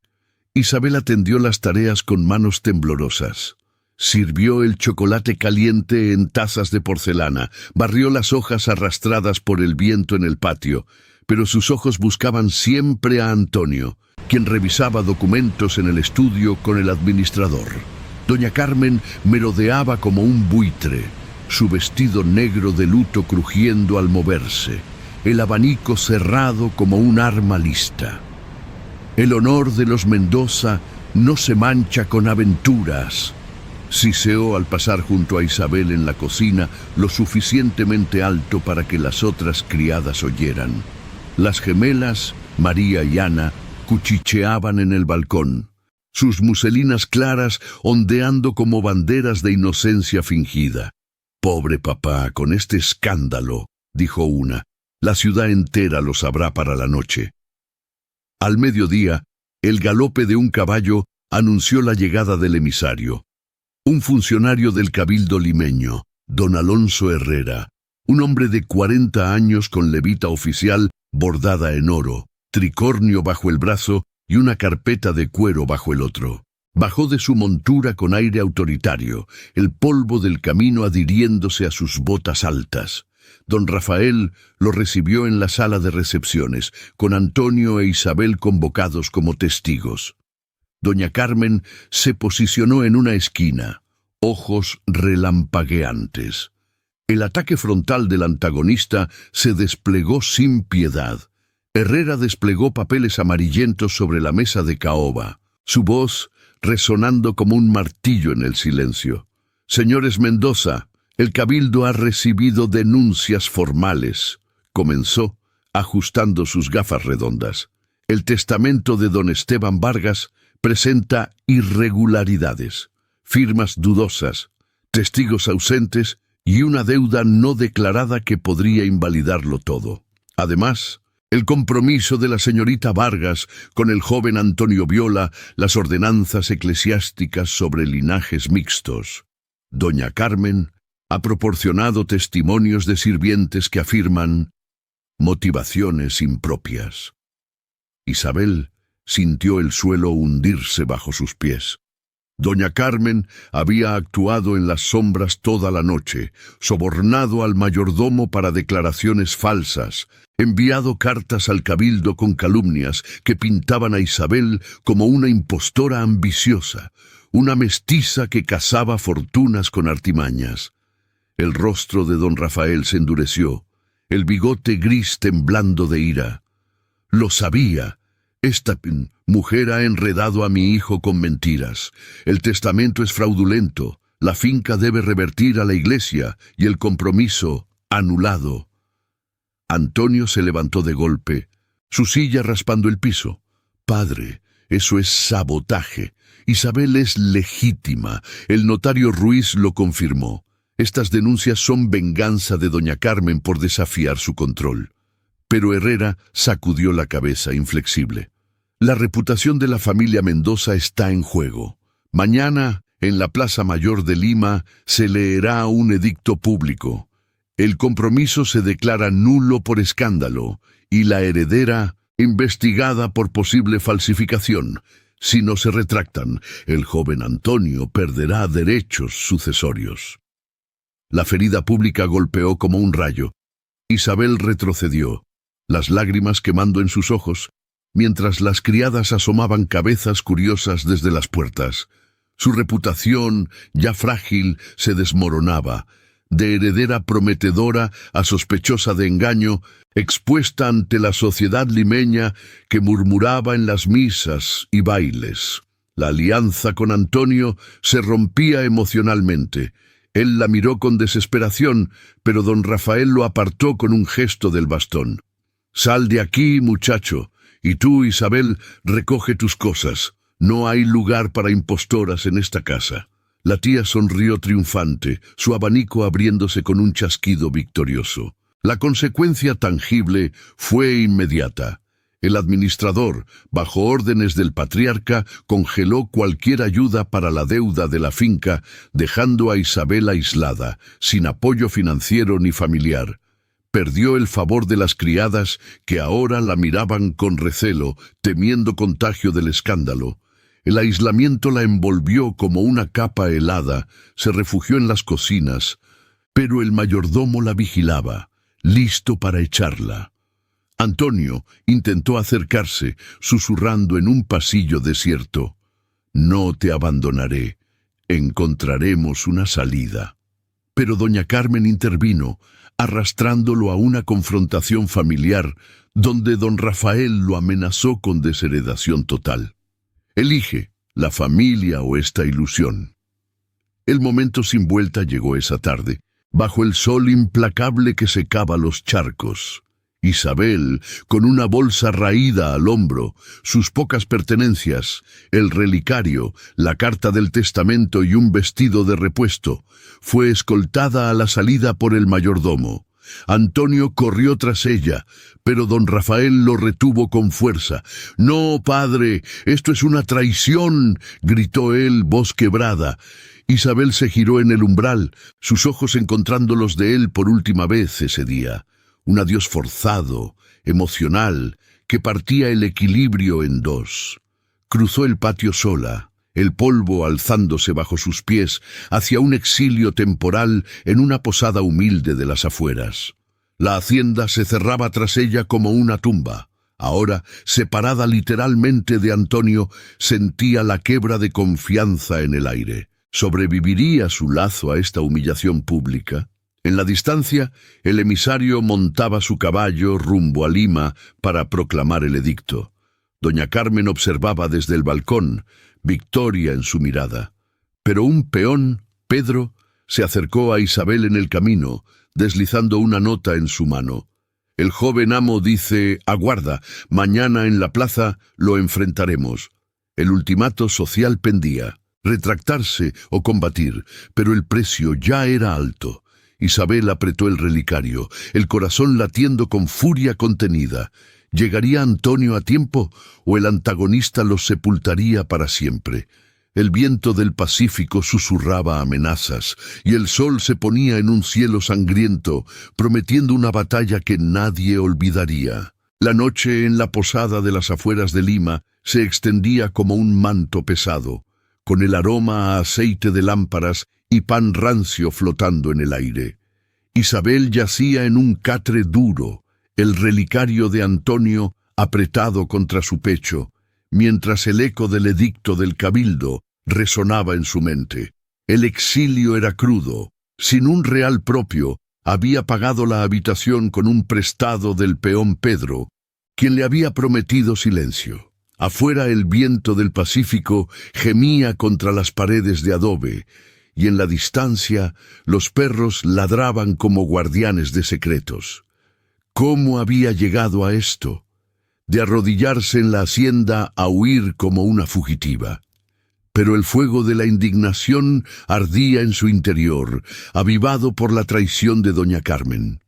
Isabel atendió las tareas con manos temblorosas. Sirvió el chocolate caliente en tazas de porcelana, barrió las hojas arrastradas por el viento en el patio, pero sus ojos buscaban siempre a Antonio, quien revisaba documentos en el estudio con el administrador. Doña Carmen merodeaba como un buitre, su vestido negro de luto crujiendo al moverse, el abanico cerrado como un arma lista. El honor de los Mendoza no se mancha con aventuras, siseó al pasar junto a Isabel en la cocina lo suficientemente alto para que las otras criadas oyeran. Las gemelas, María y Ana, cuchicheaban en el balcón, sus muselinas claras ondeando como banderas de inocencia fingida. «Pobre papá, con este escándalo», dijo una, «la ciudad entera lo sabrá para la noche». Al mediodía, el galope de un caballo anunció la llegada del emisario. Un funcionario del cabildo limeño, don Alonso Herrera, un hombre de 40 años con levita oficial bordada en oro, tricornio bajo el brazo y una carpeta de cuero bajo el otro. Bajó de su montura con aire autoritario, el polvo del camino adhiriéndose a sus botas altas. Don Rafael lo recibió en la sala de recepciones, con Antonio e Isabel convocados como testigos. Doña Carmen se posicionó en una esquina, ojos relampagueantes. El ataque frontal del antagonista se desplegó sin piedad. Herrera desplegó papeles amarillentos sobre la mesa de caoba, su voz resonando como un martillo en el silencio. «Señores Mendoza, el cabildo ha recibido denuncias formales», comenzó, ajustando sus gafas redondas. «El testamento de don Esteban Vargas presenta irregularidades, firmas dudosas, testigos ausentes y una deuda no declarada que podría invalidarlo todo. Además, el compromiso de la señorita Vargas con el joven Antonio Viola, las ordenanzas eclesiásticas sobre linajes mixtos. Doña Carmen ha proporcionado testimonios de sirvientes que afirman motivaciones impropias». Isabel sintió el suelo hundirse bajo sus pies. Doña Carmen había actuado en las sombras toda la noche, sobornado al mayordomo para declaraciones falsas, enviado cartas al cabildo con calumnias que pintaban a Isabel como una impostora ambiciosa, una mestiza que cazaba fortunas con artimañas. El rostro de don Rafael se endureció, el bigote gris temblando de ira. «Lo sabía. Esta mujer ha enredado a mi hijo con mentiras. El testamento es fraudulento, la finca debe revertir a la iglesia y el compromiso anulado». Antonio se levantó de golpe, su silla raspando el piso. «Padre, eso es sabotaje. Isabel es legítima. El notario Ruiz lo confirmó. Estas denuncias son venganza de doña Carmen por desafiar su control». Pero Herrera sacudió la cabeza inflexible. «La reputación de la familia Mendoza está en juego. Mañana, en la Plaza Mayor de Lima, se leerá un edicto público. El compromiso se declara nulo por escándalo y la heredera investigada por posible falsificación. Si no se retractan, el joven Antonio perderá derechos sucesorios». La ferida pública golpeó como un rayo. Isabel retrocedió, las lágrimas quemando en sus ojos, mientras las criadas asomaban cabezas curiosas desde las puertas. Su reputación, ya frágil, se desmoronaba, de heredera prometedora a sospechosa de engaño, expuesta ante la sociedad limeña que murmuraba en las misas y bailes. La alianza con Antonio se rompía emocionalmente. Él la miró con desesperación, pero don Rafael lo apartó con un gesto del bastón. «Sal de aquí, muchacho, y tú, Isabel, recoge tus cosas. No hay lugar para impostoras en esta casa». La tía sonrió triunfante, su abanico abriéndose con un chasquido victorioso. La consecuencia tangible fue inmediata. El administrador, bajo órdenes del patriarca, congeló cualquier ayuda para la deuda de la finca, dejando a Isabel aislada, sin apoyo financiero ni familiar. Perdió el favor de las criadas, que ahora la miraban con recelo, temiendo contagio del escándalo. El aislamiento la envolvió como una capa helada, se refugió en las cocinas, pero el mayordomo la vigilaba, listo para echarla. Antonio intentó acercarse, susurrando en un pasillo desierto: «No te abandonaré, encontraremos una salida». Pero doña Carmen intervino, arrastrándolo a una confrontación familiar, donde don Rafael lo amenazó con desheredación total. Elige, la familia o esta ilusión. El momento sin vuelta llegó esa tarde, bajo el sol implacable que secaba los charcos. Isabel, con una bolsa raída al hombro, sus pocas pertenencias, el relicario, la carta del testamento y un vestido de repuesto, fue escoltada a la salida por el mayordomo. Antonio corrió tras ella, pero don Rafael lo retuvo con fuerza. «No, padre, esto es una traición», gritó él, voz quebrada. Isabel se giró en el umbral, sus ojos encontrando los de él por última vez ese día. Un adiós forzado, emocional, que partía el equilibrio en dos. Cruzó el patio sola, el polvo alzándose bajo sus pies hacia un exilio temporal en una posada humilde de las afueras. La hacienda se cerraba tras ella como una tumba. Ahora, separada literalmente de Antonio, sentía la quebra de confianza en el aire. ¿Sobreviviría su lazo a esta humillación pública? En la distancia, el emisario montaba su caballo rumbo a Lima para proclamar el edicto. Doña Carmen observaba desde el balcón, victoria en su mirada. Pero un peón, Pedro, se acercó a Isabel en el camino, deslizando una nota en su mano. El joven amo dice: «Aguarda, mañana en la plaza lo enfrentaremos». El ultimato social pendía, retractarse o combatir, pero el precio ya era alto. Isabel apretó el relicario, el corazón latiendo con furia contenida. ¿Llegaría Antonio a tiempo o el antagonista los sepultaría para siempre? El viento del Pacífico susurraba amenazas y el sol se ponía en un cielo sangriento, prometiendo una batalla que nadie olvidaría. La noche en la posada de las afueras de Lima se extendía como un manto pesado, con el aroma a aceite de lámparas y pan rancio flotando en el aire. Isabel yacía en un catre duro, el relicario de Antonio apretado contra su pecho, mientras el eco del edicto del cabildo resonaba en su mente. El exilio era crudo. Sin un real propio, había pagado la habitación con un prestado del peón Pedro, quien le había prometido silencio. Afuera el viento del Pacífico gemía contra las paredes de adobe, y en la distancia los perros ladraban como guardianes de secretos. ¿Cómo había llegado a esto? De arrodillarse en la hacienda a huir como una fugitiva. Pero el fuego de la indignación ardía en su interior, avivado por la traición de doña Carmen.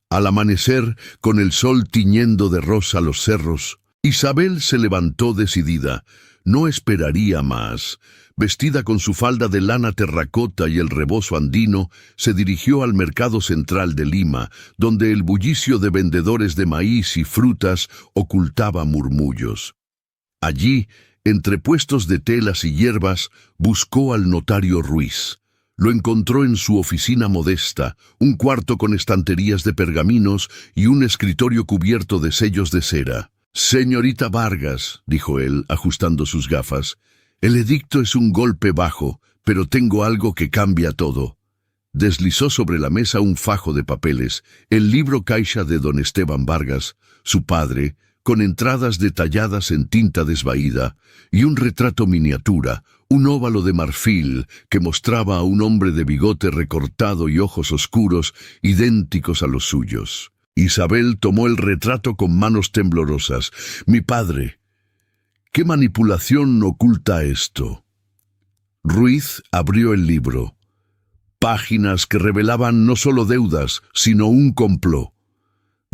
Al amanecer, con el sol tiñendo de rosa los cerros, Isabel se levantó decidida. No esperaría más. Vestida con su falda de lana terracota y el rebozo andino, se dirigió al mercado central de Lima, donde el bullicio de vendedores de maíz y frutas ocultaba murmullos. Allí, entre puestos de telas y hierbas, buscó al notario Ruiz. Lo encontró en su oficina modesta, un cuarto con estanterías de pergaminos y un escritorio cubierto de sellos de cera. «Señorita Vargas», dijo él, ajustando sus gafas, «el edicto es un golpe bajo, pero tengo algo que cambia todo». Deslizó sobre la mesa un fajo de papeles, el libro caixa de don Esteban Vargas, su padre, con entradas detalladas en tinta desvaída, y un retrato miniatura, un óvalo de marfil que mostraba a un hombre de bigote recortado y ojos oscuros, idénticos a los suyos. Isabel tomó el retrato con manos temblorosas. «Mi padre, ¿qué manipulación oculta esto?» Ruiz abrió el libro. Páginas que revelaban no solo deudas, sino un complot.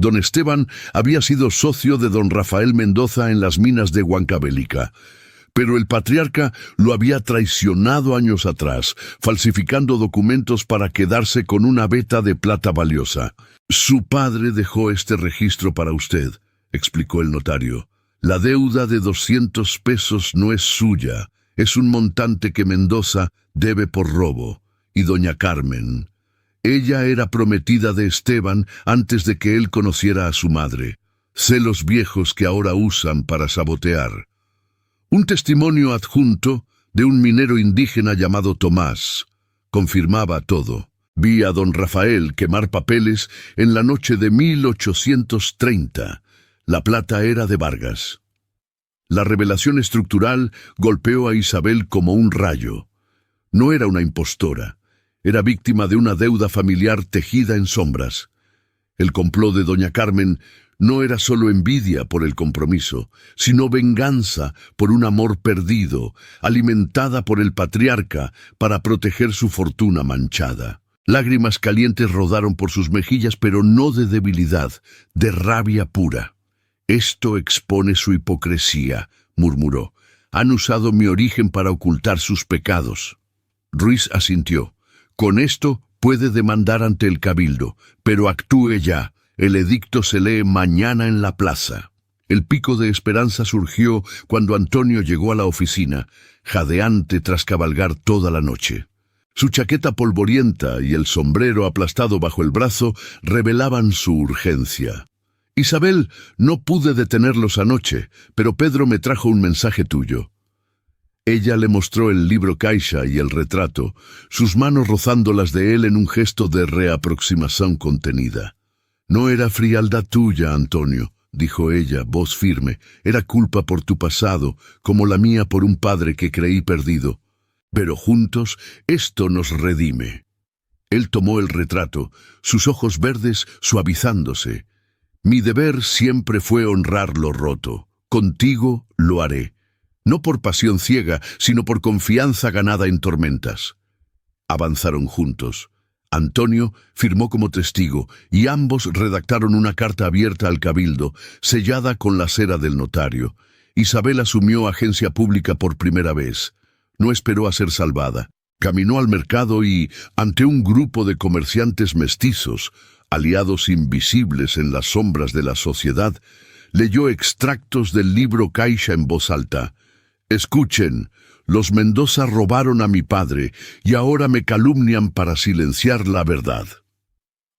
Don Esteban había sido socio de don Rafael Mendoza en las minas de Huancavelica, pero el patriarca lo había traicionado años atrás, falsificando documentos para quedarse con una veta de plata valiosa. Su padre dejó este registro para usted, explicó el notario. La deuda de 200 pesos no es suya, es un montante que Mendoza debe por robo. Y doña Carmen, ella era prometida de Esteban antes de que él conociera a su madre. Celos viejos que ahora usan para sabotear. Un testimonio adjunto de un minero indígena llamado Tomás confirmaba todo. Vi a don Rafael quemar papeles en la noche de 1830. La plata era de Vargas. La revelación estructural golpeó a Isabel como un rayo. No era una impostora. Era víctima de una deuda familiar tejida en sombras. El complot de doña Carmen no era solo envidia por el compromiso, sino venganza por un amor perdido, alimentada por el patriarca para proteger su fortuna manchada. Lágrimas calientes rodaron por sus mejillas, pero no de debilidad, de rabia pura. «Esto expone su hipocresía», murmuró. «Han usado mi origen para ocultar sus pecados». Ruiz asintió. «Con esto puede demandar ante el cabildo, pero actúe ya. El edicto se lee mañana en la plaza». El pico de esperanza surgió cuando Antonio llegó a la oficina, jadeante tras cabalgar toda la noche. Su chaqueta polvorienta y el sombrero aplastado bajo el brazo revelaban su urgencia. «Isabel, no pude detenerlos anoche, pero Pedro me trajo un mensaje tuyo». Ella le mostró el libro Caixa y el retrato, sus manos rozando las de él en un gesto de reaproximación contenida. «No era frialdad tuya, Antonio», dijo ella, voz firme. «Era culpa por tu pasado, como la mía por un padre que creí perdido. Pero juntos esto nos redime». Él tomó el retrato, sus ojos verdes suavizándose. «Mi deber siempre fue honrar lo roto. Contigo lo haré. No por pasión ciega, sino por confianza ganada en tormentas». Avanzaron juntos. Antonio firmó como testigo y ambos redactaron una carta abierta al cabildo, sellada con la cera del notario. Isabel asumió agencia pública por primera vez. No esperó a ser salvada. Caminó al mercado y, ante un grupo de comerciantes mestizos, aliados invisibles en las sombras de la sociedad, leyó extractos del libro Caixa en voz alta. «Escuchen, los Mendoza robaron a mi padre y ahora me calumnian para silenciar la verdad».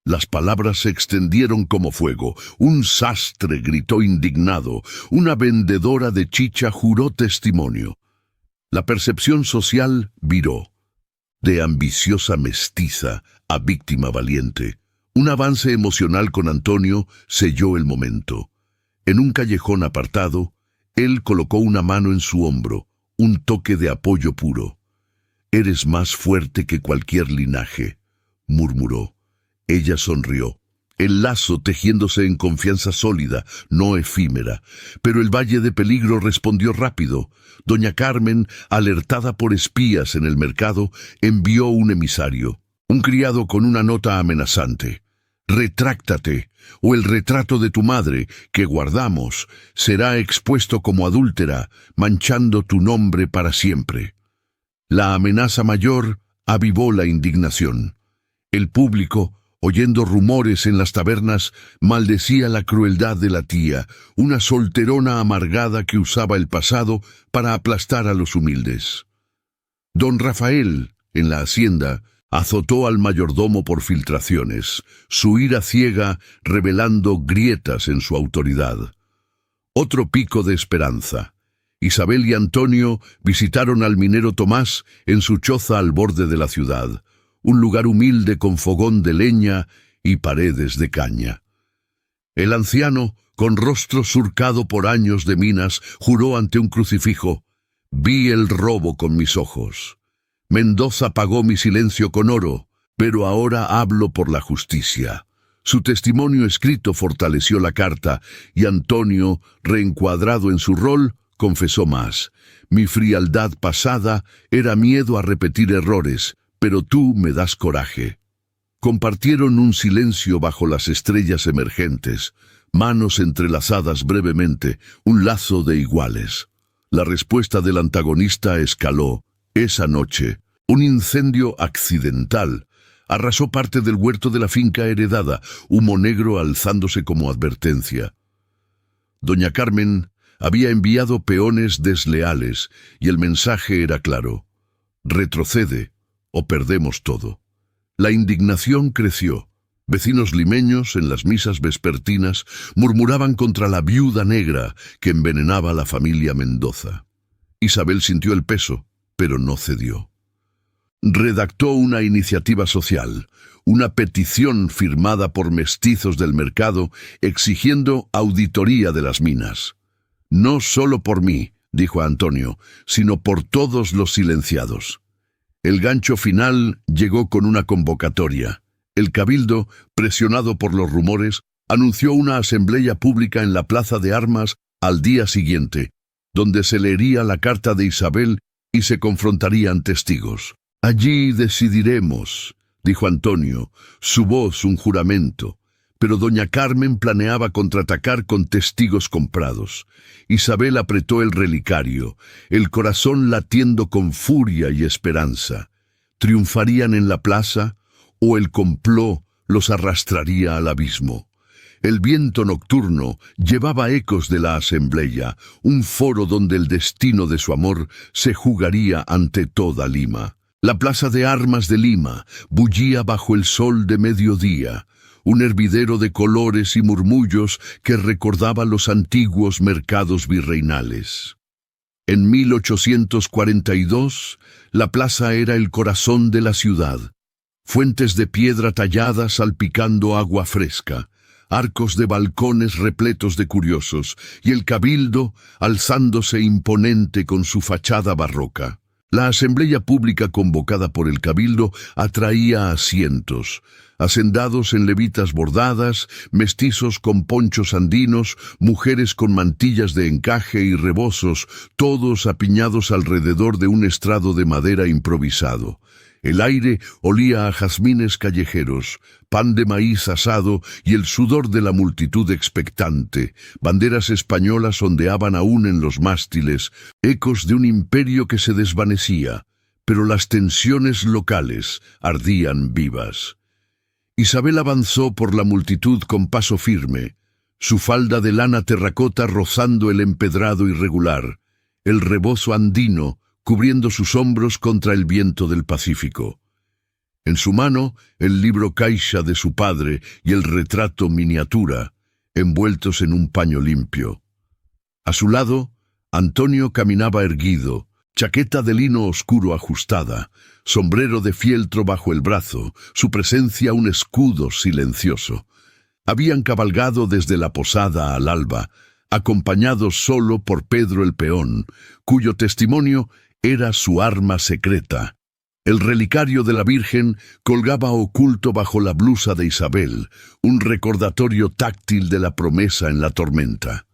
Las palabras se extendieron como fuego. Un sastre gritó indignado. Una vendedora de chicha juró testimonio. La percepción social viró. De ambiciosa mestiza a víctima valiente. Un avance emocional con Antonio selló el momento. En un callejón apartado, él colocó una mano en su hombro, un toque de apoyo puro. «Eres más fuerte que cualquier linaje», murmuró. Ella sonrió. El lazo tejiéndose en confianza sólida, no efímera. Pero el valle de peligro respondió rápido. Doña Carmen, alertada por espías en el mercado, envió un emisario. Un criado con una nota amenazante. «Retráctate, o el retrato de tu madre, que guardamos, será expuesto como adúltera, manchando tu nombre para siempre». La amenaza mayor avivó la indignación. El público, oyendo rumores en las tabernas, maldecía la crueldad de la tía, una solterona amargada que usaba el pasado para aplastar a los humildes. Don Rafael, en la hacienda, azotó al mayordomo por filtraciones, su ira ciega revelando grietas en su autoridad. Otro pico de esperanza. Isabel y Antonio visitaron al minero Tomás en su choza al borde de la ciudad, un lugar humilde con fogón de leña y paredes de caña. El anciano, con rostro surcado por años de minas, juró ante un crucifijo: «Vi el robo con mis ojos. Mendoza pagó mi silencio con oro, pero ahora hablo por la justicia». Su testimonio escrito fortaleció la carta, y Antonio, reencuadrado en su rol, confesó más. «Mi frialdad pasada era miedo a repetir errores, pero tú me das coraje». Compartieron un silencio bajo las estrellas emergentes, manos entrelazadas brevemente, un lazo de iguales. La respuesta del antagonista escaló. Esa noche, un incendio accidental arrasó parte del huerto de la finca heredada, humo negro alzándose como advertencia. Doña Carmen había enviado peones desleales y el mensaje era claro: retrocede o perdemos todo. La indignación creció. Vecinos limeños, en las misas vespertinas, murmuraban contra la viuda negra que envenenaba a la familia Mendoza. Isabel sintió el peso, pero no cedió. Redactó una iniciativa social, una petición firmada por mestizos del mercado exigiendo auditoría de las minas. No solo por mí, dijo Antonio, sino por todos los silenciados. El gancho final llegó con una convocatoria. El cabildo, presionado por los rumores, anunció una asamblea pública en la Plaza de Armas al día siguiente, donde se leería la carta de Isabel y se confrontarían testigos. Allí decidiremos, dijo Antonio, su voz un juramento, pero doña Carmen planeaba contraatacar con testigos comprados. Isabel apretó el relicario, el corazón latiendo con furia y esperanza. ¿Triunfarían en la plaza o el complot los arrastraría al abismo? El viento nocturno llevaba ecos de la asamblea, un foro donde el destino de su amor se jugaría ante toda Lima. La Plaza de Armas de Lima bullía bajo el sol de mediodía, un hervidero de colores y murmullos que recordaba los antiguos mercados virreinales. En 1842, la plaza era el corazón de la ciudad. Fuentes de piedra tallada salpicando agua fresca, arcos de balcones repletos de curiosos, y el cabildo alzándose imponente con su fachada barroca. La asamblea pública convocada por el cabildo atraía a cientos, hacendados en levitas bordadas, mestizos con ponchos andinos, mujeres con mantillas de encaje y rebozos, todos apiñados alrededor de un estrado de madera improvisado. El aire olía a jazmines callejeros, pan de maíz asado y el sudor de la multitud expectante. Banderas españolas ondeaban aún en los mástiles, ecos de un imperio que se desvanecía, pero las tensiones locales ardían vivas. Isabel avanzó por la multitud con paso firme, su falda de lana terracota rozando el empedrado irregular, el rebozo andino cubriendo sus hombros contra el viento del Pacífico. En su mano, el libro caixa de su padre y el retrato miniatura, envueltos en un paño limpio. A su lado, Antonio caminaba erguido, chaqueta de lino oscuro ajustada, sombrero de fieltro bajo el brazo, su presencia un escudo silencioso. Habían cabalgado desde la posada al alba, acompañados solo por Pedro el peón, cuyo testimonio era su arma secreta. El relicario de la Virgen colgaba oculto bajo la blusa de Isabel, un recordatorio táctil de la promesa en la tormenta.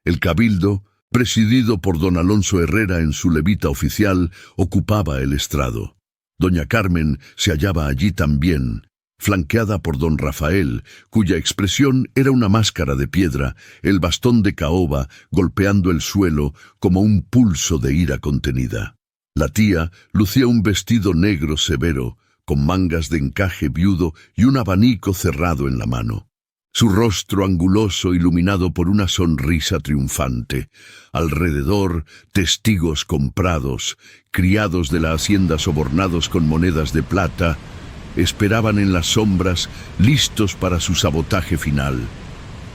El cabildo, presidido por don Alonso Herrera en su levita oficial, ocupaba el estrado. Doña Carmen se hallaba allí también, flanqueada por don Rafael, cuya expresión era una máscara de piedra, el bastón de caoba golpeando el suelo como un pulso de ira contenida. La tía lucía un vestido negro severo, con mangas de encaje viudo y un abanico cerrado en la mano. Su rostro anguloso iluminado por una sonrisa triunfante. Alrededor, testigos comprados, criados de la hacienda sobornados con monedas de plata, esperaban en las sombras, listos para su sabotaje final.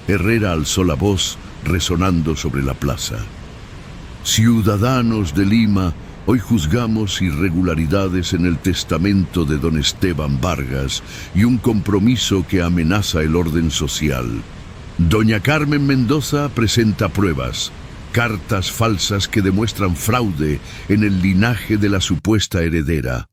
Herrera alzó la voz, resonando sobre la plaza. Ciudadanos de Lima, hoy juzgamos irregularidades en el testamento de don Esteban Vargas y un compromiso que amenaza el orden social. Doña Carmen Mendoza presenta pruebas, cartas falsas que demuestran fraude en el linaje de la supuesta heredera.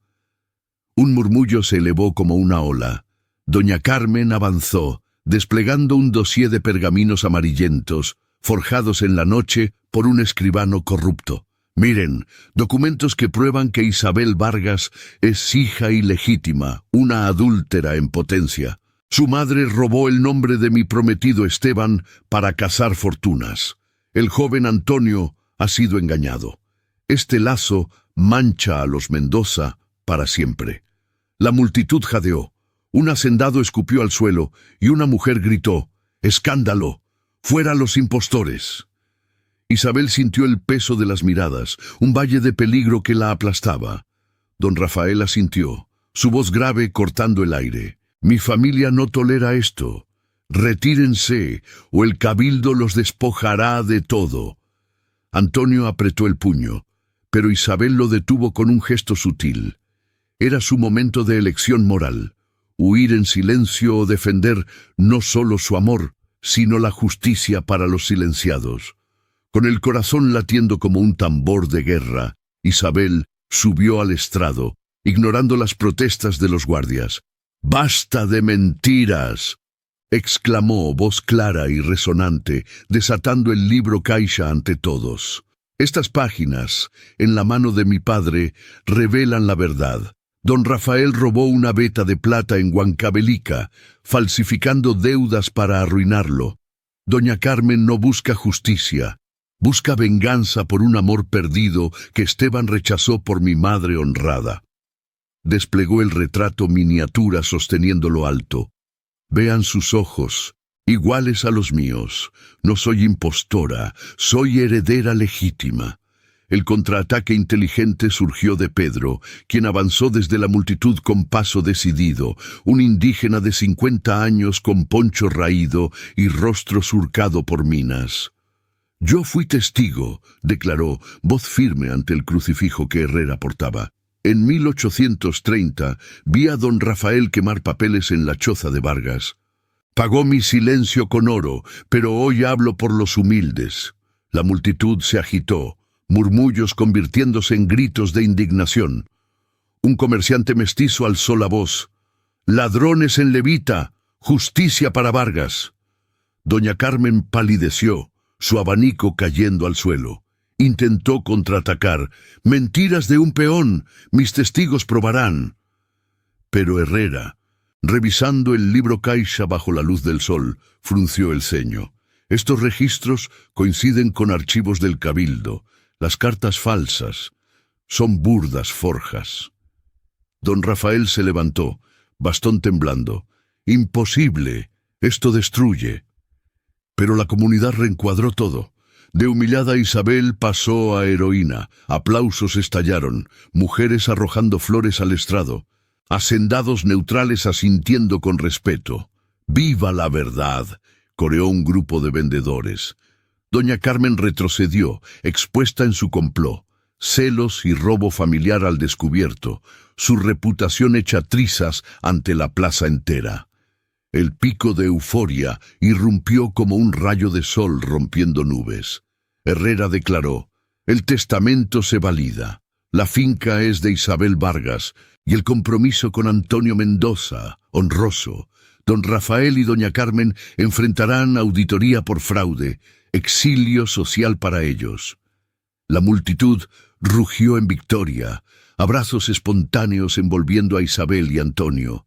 Un murmullo se elevó como una ola. Doña Carmen avanzó, desplegando un dossier de pergaminos amarillentos, forjados en la noche por un escribano corrupto. Miren, documentos que prueban que Isabel Vargas es hija ilegítima, una adúltera en potencia. Su madre robó el nombre de mi prometido Esteban para cazar fortunas. El joven Antonio ha sido engañado. Este lazo mancha a los Mendoza para siempre. La multitud jadeó. Un hacendado escupió al suelo y una mujer gritó: ¡escándalo! ¡Fuera los impostores! Isabel sintió el peso de las miradas, un valle de peligro que la aplastaba. Don Rafael asintió, su voz grave cortando el aire. Mi familia no tolera esto. Retírense, o el cabildo los despojará de todo. Antonio apretó el puño, pero Isabel lo detuvo con un gesto sutil. Era su momento de elección moral, huir en silencio o defender no solo su amor, sino la justicia para los silenciados. Con el corazón latiendo como un tambor de guerra, Isabel subió al estrado, ignorando las protestas de los guardias. «¡Basta de mentiras!», exclamó voz clara y resonante, desatando el libro caixa ante todos. Estas páginas, en la mano de mi padre, revelan la verdad. Don Rafael robó una veta de plata en Huancavelica, falsificando deudas para arruinarlo. Doña Carmen no busca justicia, busca venganza por un amor perdido que Esteban rechazó por mi madre honrada. Desplegó el retrato miniatura sosteniéndolo alto. Vean sus ojos, iguales a los míos. No soy impostora, soy heredera legítima. El contraataque inteligente surgió de Pedro, quien avanzó desde la multitud con paso decidido, un indígena de 50 años con poncho raído y rostro surcado por minas. «Yo fui testigo», declaró, voz firme ante el crucifijo que Herrera portaba. «En 1830 vi a don Rafael quemar papeles en la choza de Vargas. Pagó mi silencio con oro, pero hoy hablo por los humildes». La multitud se agitó, murmullos convirtiéndose en gritos de indignación. Un comerciante mestizo alzó la voz: «¡Ladrones en levita! ¡Justicia para Vargas!». Doña Carmen palideció, su abanico cayendo al suelo. Intentó contraatacar: «¡Mentiras de un peón! Mis testigos probarán». Pero Herrera, revisando el libro caixa bajo la luz del sol, frunció el ceño. Estos registros coinciden con archivos del cabildo. Las cartas falsas son burdas forjas. Don Rafael se levantó, bastón temblando. «Imposible, esto destruye». Pero la comunidad reencuadró todo. De humillada Isabel pasó a heroína, aplausos estallaron, mujeres arrojando flores al estrado, hacendados neutrales asintiendo con respeto. «¡Viva la verdad!», coreó un grupo de vendedores. Doña Carmen retrocedió, expuesta en su complot, celos y robo familiar al descubierto, su reputación hecha trizas ante la plaza entera. El pico de euforia irrumpió como un rayo de sol rompiendo nubes. Herrera declaró: «El testamento se valida, la finca es de Isabel Vargas y el compromiso con Antonio Mendoza, honroso. Don Rafael y doña Carmen enfrentarán auditoría por fraude, exilio social para ellos». La multitud rugió en victoria, abrazos espontáneos envolviendo a Isabel y Antonio.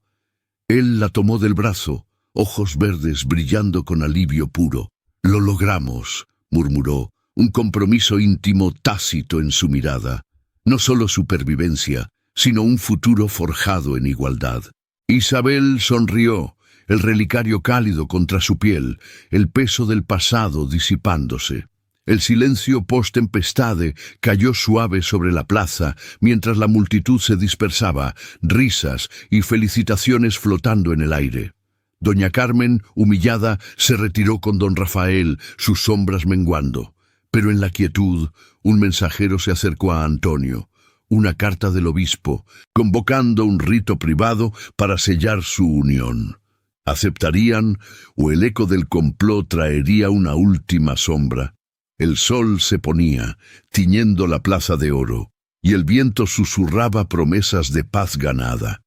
Él la tomó del brazo, ojos verdes brillando con alivio puro. «Lo logramos», murmuró, un compromiso íntimo tácito en su mirada. No solo supervivencia, sino un futuro forjado en igualdad. Isabel sonrió, el relicario cálido contra su piel, el peso del pasado disipándose. El silencio post-tempestade cayó suave sobre la plaza, mientras la multitud se dispersaba, risas y felicitaciones flotando en el aire. Doña Carmen, humillada, se retiró con don Rafael, sus sombras menguando. Pero en la quietud, un mensajero se acercó a Antonio, una carta del obispo, convocando un rito privado para sellar su unión. ¿Aceptarían o el eco del complot traería una última sombra? El sol se ponía, tiñendo la plaza de oro, y el viento susurraba promesas de paz ganada.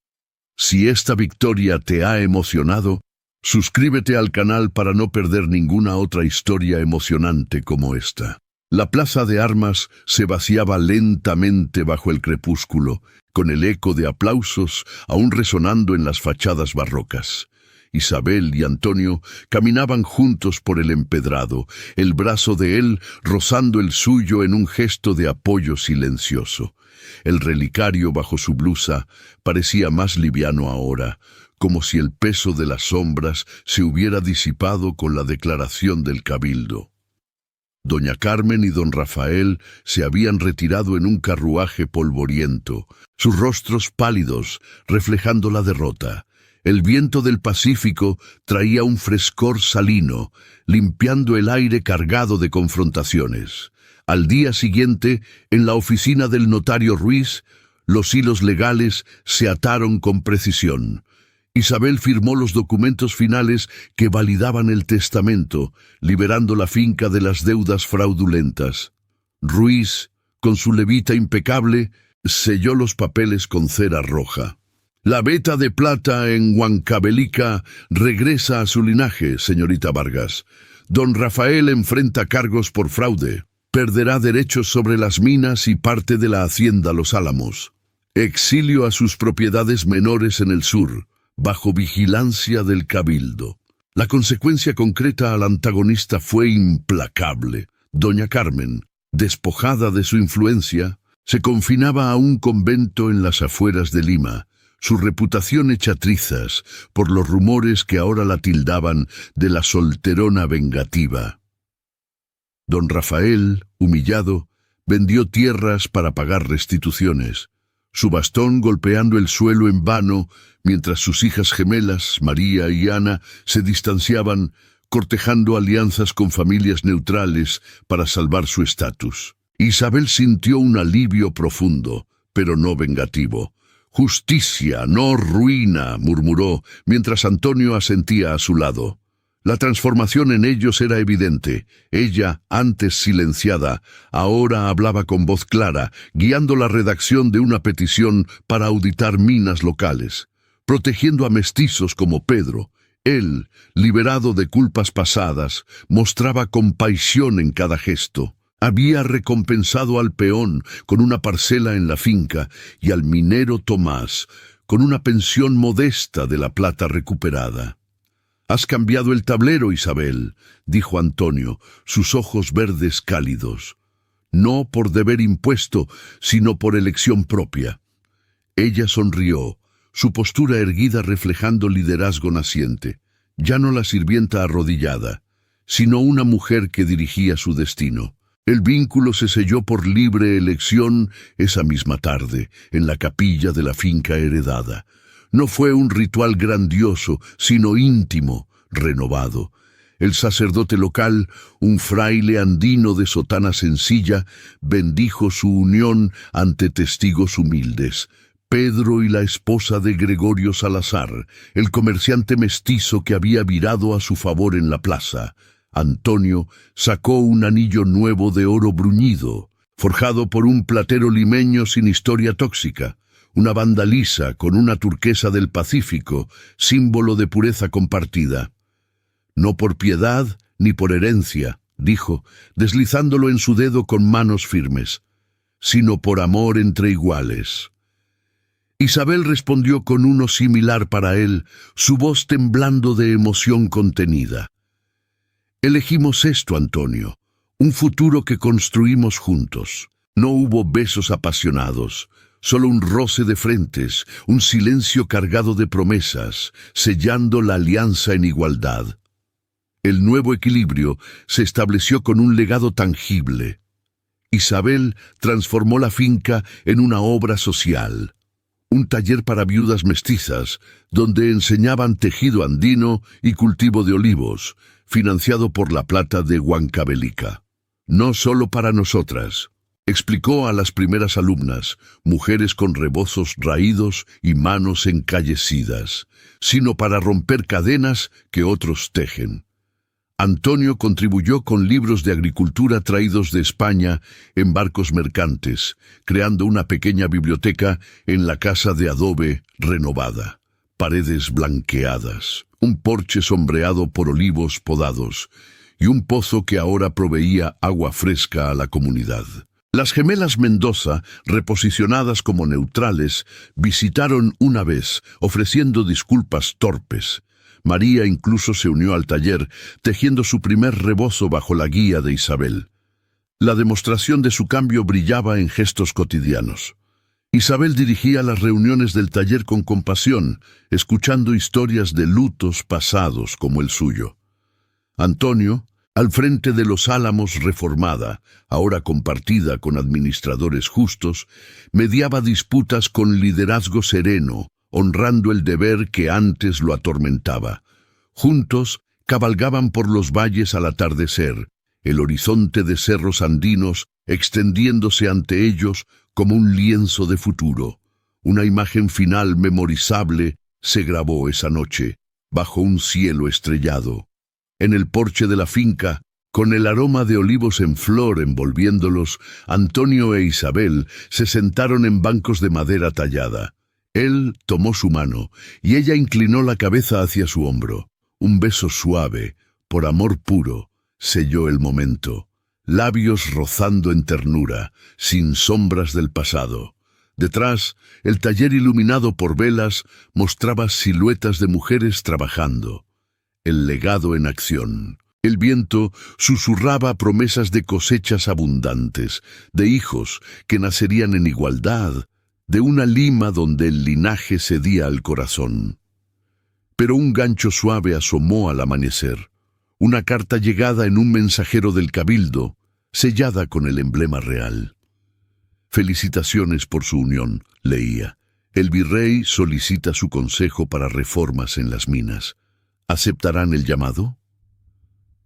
Si esta victoria te ha emocionado, suscríbete al canal para no perder ninguna otra historia emocionante como esta. La plaza de armas se vaciaba lentamente bajo el crepúsculo, con el eco de aplausos aún resonando en las fachadas barrocas. Isabel y Antonio caminaban juntos por el empedrado, el brazo de él rozando el suyo en un gesto de apoyo silencioso. El relicario bajo su blusa parecía más liviano ahora, como si el peso de las sombras se hubiera disipado con la declaración del cabildo. Doña Carmen y don Rafael se habían retirado en un carruaje polvoriento, sus rostros pálidos, reflejando la derrota. El viento del Pacífico traía un frescor salino, limpiando el aire cargado de confrontaciones. Al día siguiente, en la oficina del notario Ruiz, los hilos legales se ataron con precisión. Isabel firmó los documentos finales que validaban el testamento, liberando la finca de las deudas fraudulentas. Ruiz, con su levita impecable, selló los papeles con cera roja. La veta de plata en Huancavelica regresa a su linaje, señorita Vargas. Don Rafael enfrenta cargos por fraude. Perderá derechos sobre las minas y parte de la hacienda Los Álamos. Exilio a sus propiedades menores en el sur, bajo vigilancia del cabildo. La consecuencia concreta al antagonista fue implacable. Doña Carmen, despojada de su influencia, se confinaba a un convento en las afueras de Lima, su reputación hecha trizas por los rumores que ahora la tildaban de la solterona vengativa. Don Rafael, humillado, vendió tierras para pagar restituciones, su bastón golpeando el suelo en vano, mientras sus hijas gemelas, María y Ana, se distanciaban, cortejando alianzas con familias neutrales para salvar su estatus. Isabel sintió un alivio profundo, pero no vengativo. «Justicia, no ruina», murmuró, mientras Antonio asentía a su lado. La transformación en ellos era evidente. Ella, antes silenciada, ahora hablaba con voz clara, guiando la redacción de una petición para auditar minas locales, protegiendo a mestizos como Pedro. Él, liberado de culpas pasadas, mostraba compasión en cada gesto. Había recompensado al peón con una parcela en la finca y al minero Tomás con una pensión modesta de la plata recuperada. «Has cambiado el tablero, Isabel», dijo Antonio, sus ojos verdes cálidos. «No por deber impuesto, sino por elección propia». Ella sonrió, su postura erguida reflejando liderazgo naciente. Ya no la sirvienta arrodillada, sino una mujer que dirigía su destino. El vínculo se selló por libre elección esa misma tarde, en la capilla de la finca heredada. No fue un ritual grandioso, sino íntimo, renovado. El sacerdote local, un fraile andino de sotana sencilla, bendijo su unión ante testigos humildes. Pedro y la esposa de Gregorio Salazar, el comerciante mestizo que había virado a su favor en la plaza. Antonio sacó un anillo nuevo de oro bruñido, forjado por un platero limeño sin historia tóxica, una banda lisa con una turquesa del Pacífico, símbolo de pureza compartida. «No por piedad ni por herencia», dijo, deslizándolo en su dedo con manos firmes, «sino por amor entre iguales». Isabel respondió con uno similar para él, su voz temblando de emoción contenida. «Elegimos esto, Antonio, un futuro que construimos juntos. No hubo besos apasionados, solo un roce de frentes, un silencio cargado de promesas, sellando la alianza en igualdad. El nuevo equilibrio se estableció con un legado tangible. Isabel transformó la finca en una obra social, un taller para viudas mestizas, donde enseñaban tejido andino y cultivo de olivos, financiado por la plata de Huancavelica. «No solo para nosotras», explicó a las primeras alumnas, mujeres con rebozos raídos y manos encallecidas, sino para romper cadenas que otros tejen. Antonio contribuyó con libros de agricultura traídos de España en barcos mercantes, creando una pequeña biblioteca en la casa de adobe renovada. Paredes blanqueadas, un porche sombreado por olivos podados y un pozo que ahora proveía agua fresca a la comunidad. Las gemelas Mendoza, reposicionadas como neutrales, visitaron una vez, ofreciendo disculpas torpes. María incluso se unió al taller, tejiendo su primer rebozo bajo la guía de Isabel. La demostración de su cambio brillaba en gestos cotidianos. Isabel dirigía las reuniones del taller con compasión, escuchando historias de lutos pasados como el suyo. Antonio, al frente de los Álamos reformada, ahora compartida con administradores justos, mediaba disputas con liderazgo sereno, honrando el deber que antes lo atormentaba. Juntos cabalgaban por los valles al atardecer, el horizonte de cerros andinos extendiéndose ante ellos como un lienzo de futuro. Una imagen final memorizable se grabó esa noche, bajo un cielo estrellado. En el porche de la finca, con el aroma de olivos en flor envolviéndolos, Antonio e Isabel se sentaron en bancos de madera tallada. Él tomó su mano, y ella inclinó la cabeza hacia su hombro. Un beso suave, por amor puro, selló el momento. Labios rozando en ternura, sin sombras del pasado. Detrás, el taller iluminado por velas mostraba siluetas de mujeres trabajando. El legado en acción. El viento susurraba promesas de cosechas abundantes, de hijos que nacerían en igualdad, de una lima donde el linaje cedía al corazón. Pero un gancho suave asomó al amanecer. Una carta llegada en un mensajero del cabildo, sellada con el emblema real. Felicitaciones por su unión, leía. El virrey solicita su consejo para reformas en las minas. ¿Aceptarán el llamado?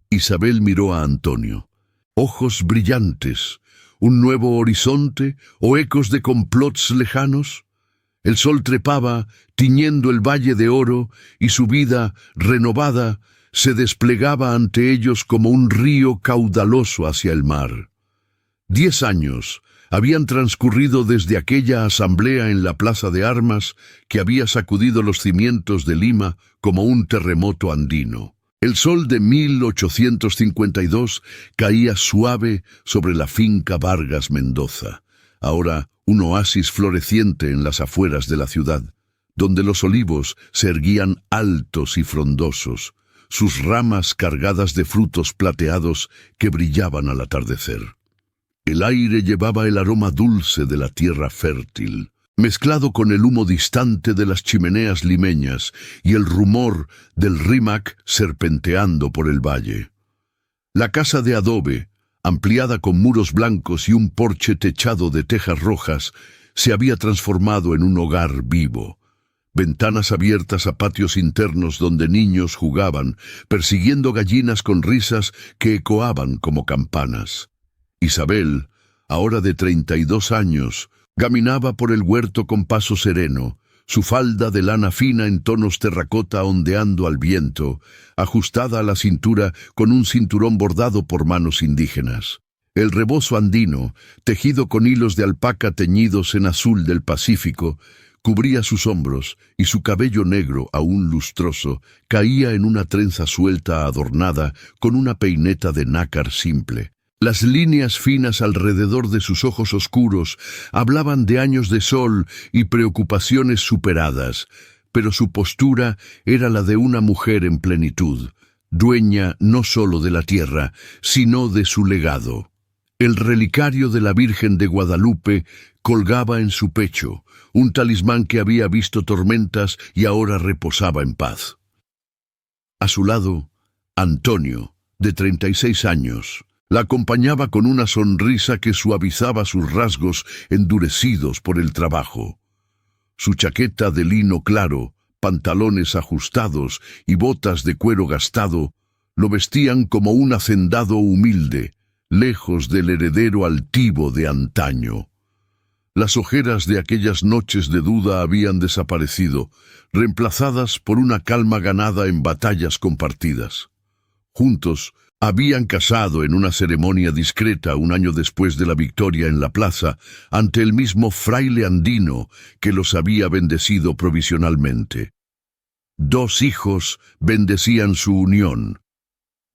Isabel miró a Antonio. Ojos brillantes, un nuevo horizonte o ecos de complots lejanos. El sol trepaba, tiñendo el valle de oro, y su vida, renovada, se desplegaba ante ellos como un río caudaloso hacia el mar. 10 años habían transcurrido desde aquella asamblea en la Plaza de Armas que había sacudido los cimientos de Lima como un terremoto andino. El sol de 1852 caía suave sobre la finca Vargas Mendoza, ahora un oasis floreciente en las afueras de la ciudad, donde los olivos se erguían altos y frondosos, sus ramas cargadas de frutos plateados que brillaban al atardecer. El aire llevaba el aroma dulce de la tierra fértil, mezclado con el humo distante de las chimeneas limeñas y el rumor del rímac serpenteando por el valle. La casa de adobe, ampliada con muros blancos y un porche techado de tejas rojas, se había transformado en un hogar vivo. Ventanas abiertas a patios internos donde niños jugaban, persiguiendo gallinas con risas que ecoaban como campanas. Isabel, ahora de 32 años, caminaba por el huerto con paso sereno, su falda de lana fina en tonos terracota ondeando al viento, ajustada a la cintura con un cinturón bordado por manos indígenas. El rebozo andino, tejido con hilos de alpaca teñidos en azul del Pacífico, cubría sus hombros y su cabello negro, aún lustroso, caía en una trenza suelta adornada con una peineta de nácar simple. Las líneas finas alrededor de sus ojos oscuros hablaban de años de sol y preocupaciones superadas, pero su postura era la de una mujer en plenitud, dueña no solo de la tierra, sino de su legado. El relicario de la Virgen de Guadalupe colgaba en su pecho, un talismán que había visto tormentas y ahora reposaba en paz. A su lado, Antonio, de 36 años, la acompañaba con una sonrisa que suavizaba sus rasgos endurecidos por el trabajo. Su chaqueta de lino claro, pantalones ajustados y botas de cuero gastado lo vestían como un hacendado humilde, lejos del heredero altivo de antaño. Las ojeras de aquellas noches de duda habían desaparecido, reemplazadas por una calma ganada en batallas compartidas. Juntos, habían casado en una ceremonia discreta un año después de la victoria en la plaza ante el mismo fraile andino que los había bendecido provisionalmente. 2 hijos bendecían su unión.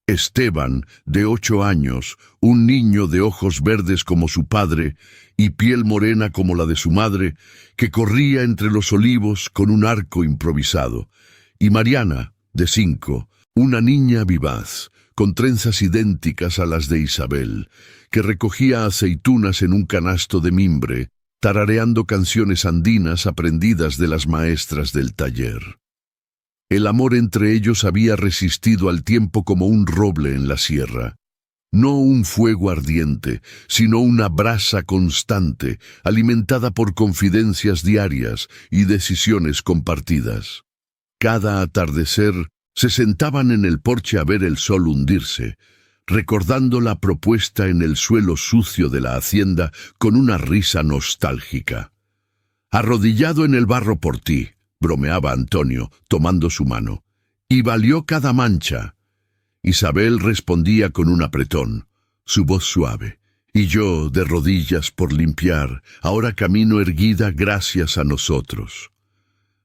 Esteban, de 8 años, un niño de ojos verdes como su padre y piel morena como la de su madre, que corría entre los olivos con un arco improvisado. Y Mariana, de 5, una niña vivaz, con trenzas idénticas a las de Isabel, que recogía aceitunas en un canasto de mimbre, tarareando canciones andinas aprendidas de las maestras del taller. El amor entre ellos había resistido al tiempo como un roble en la sierra. No un fuego ardiente, sino una brasa constante, alimentada por confidencias diarias y decisiones compartidas. Cada atardecer se sentaban en el porche a ver el sol hundirse, recordando la propuesta en el suelo sucio de la hacienda con una risa nostálgica. «Arrodillado en el barro por ti», bromeaba Antonio, tomando su mano, «y valió cada mancha». Isabel respondía con un apretón, su voz suave, «Y yo, de rodillas por limpiar, ahora camino erguida gracias a nosotros».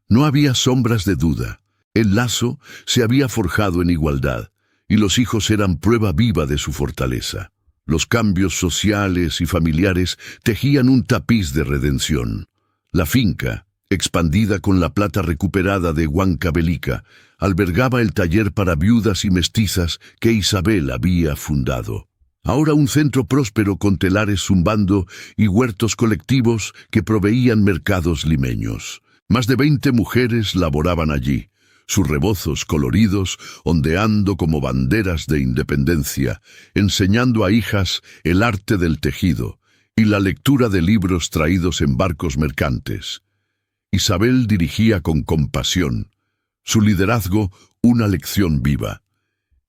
No había sombras de duda. El lazo se había forjado en igualdad, y los hijos eran prueba viva de su fortaleza. Los cambios sociales y familiares tejían un tapiz de redención. La finca, expandida con la plata recuperada de Huancavelica, albergaba el taller para viudas y mestizas que Isabel había fundado. Ahora un centro próspero con telares zumbando y huertos colectivos que proveían mercados limeños. Más de 20 mujeres laboraban allí, sus rebozos coloridos ondeando como banderas de independencia, enseñando a hijas el arte del tejido y la lectura de libros traídos en barcos mercantes. Isabel dirigía con compasión, su liderazgo una lección viva.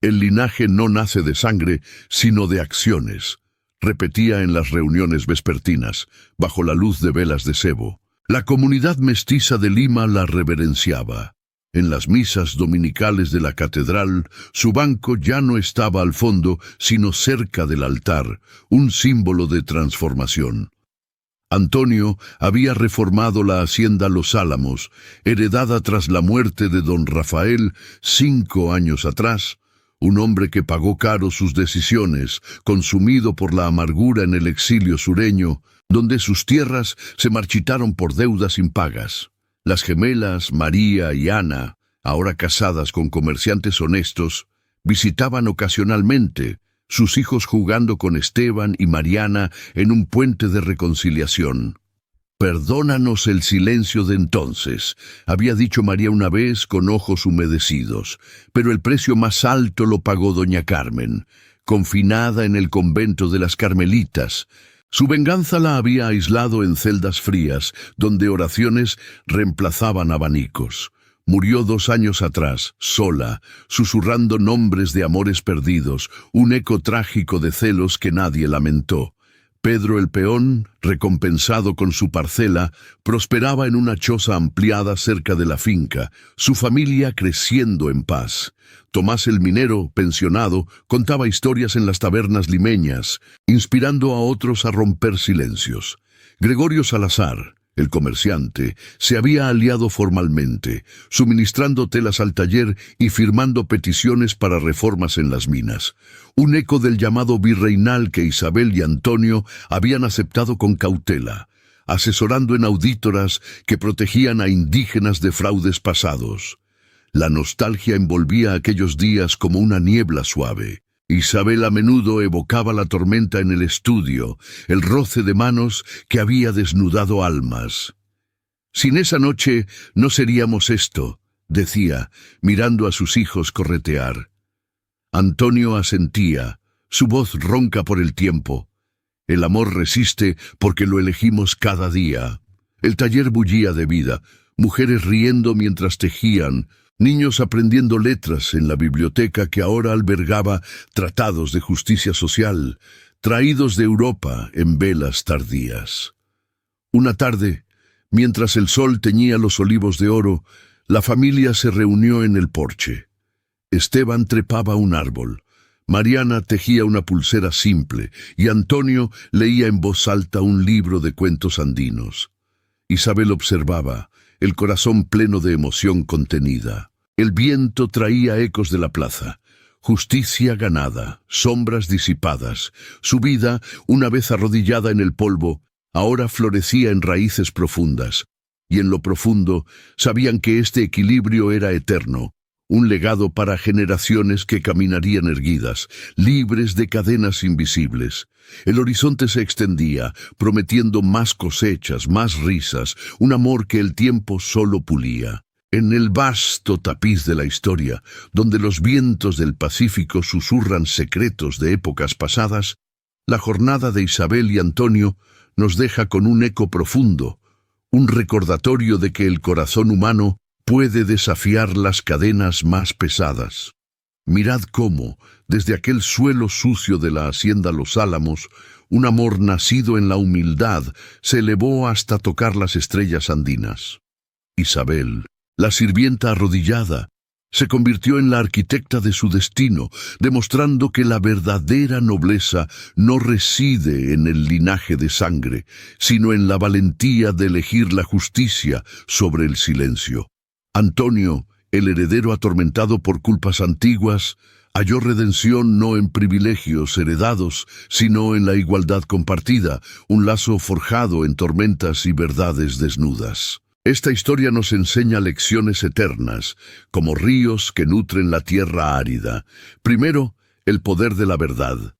El linaje no nace de sangre, sino de acciones, repetía en las reuniones vespertinas, bajo la luz de velas de sebo. La comunidad mestiza de Lima la reverenciaba. En las misas dominicales de la catedral, su banco ya no estaba al fondo, sino cerca del altar, un símbolo de transformación. Antonio había reformado la hacienda Los Álamos, heredada tras la muerte de don Rafael 5 años atrás, un hombre que pagó caro sus decisiones, consumido por la amargura en el exilio sureño, donde sus tierras se marchitaron por deudas impagas. Las gemelas María y Ana, ahora casadas con comerciantes honestos, visitaban ocasionalmente, sus hijos jugando con Esteban y Mariana en un puente de reconciliación. «Perdónanos el silencio de entonces», había dicho María una vez con ojos humedecidos, pero el precio más alto lo pagó doña Carmen, confinada en el convento de las Carmelitas. Su venganza la había aislado en celdas frías, donde oraciones reemplazaban abanicos. Murió 2 años atrás, sola, susurrando nombres de amores perdidos, un eco trágico de celos que nadie lamentó. Pedro el peón, recompensado con su parcela, prosperaba en una choza ampliada cerca de la finca, su familia creciendo en paz. Tomás el minero, pensionado, contaba historias en las tabernas limeñas, inspirando a otros a romper silencios. Gregorio Salazar, el comerciante, se había aliado formalmente, suministrando telas al taller y firmando peticiones para reformas en las minas. Un eco del llamado virreinal que Isabel y Antonio habían aceptado con cautela, asesorando en audítoras que protegían a indígenas de fraudes pasados. La nostalgia envolvía aquellos días como una niebla suave. Isabel a menudo evocaba la tormenta en el estudio, el roce de manos que había desnudado almas. «Sin esa noche no seríamos esto», decía, mirando a sus hijos corretear. Antonio asentía, su voz ronca por el tiempo. «El amor resiste porque lo elegimos cada día». El taller bullía de vida, mujeres riendo mientras tejían, niños aprendiendo letras en la biblioteca que ahora albergaba tratados de justicia social, traídos de Europa en velas tardías. Una tarde, mientras el sol teñía los olivos de oro, la familia se reunió en el porche. Esteban trepaba un árbol, Mariana tejía una pulsera simple y Antonio leía en voz alta un libro de cuentos andinos. Isabel observaba, el corazón pleno de emoción contenida. El viento traía ecos de la plaza. Justicia ganada, sombras disipadas. Su vida, una vez arrodillada en el polvo, ahora florecía en raíces profundas. Y en lo profundo sabían que este equilibrio era eterno, un legado para generaciones que caminarían erguidas, libres de cadenas invisibles. El horizonte se extendía, prometiendo más cosechas, más risas, un amor que el tiempo solo pulía. En el vasto tapiz de la historia, donde los vientos del Pacífico susurran secretos de épocas pasadas, la jornada de Isabel y Antonio nos deja con un eco profundo, un recordatorio de que el corazón humano puede desafiar las cadenas más pesadas. Mirad cómo, desde aquel suelo sucio de la hacienda Los Álamos, un amor nacido en la humildad se elevó hasta tocar las estrellas andinas. Isabel, la sirvienta arrodillada, se convirtió en la arquitecta de su destino, demostrando que la verdadera nobleza no reside en el linaje de sangre, sino en la valentía de elegir la justicia sobre el silencio. Antonio, el heredero atormentado por culpas antiguas, halló redención no en privilegios heredados, sino en la igualdad compartida, un lazo forjado en tormentas y verdades desnudas. Esta historia nos enseña lecciones eternas, como ríos que nutren la tierra árida. Primero, el poder de la verdad.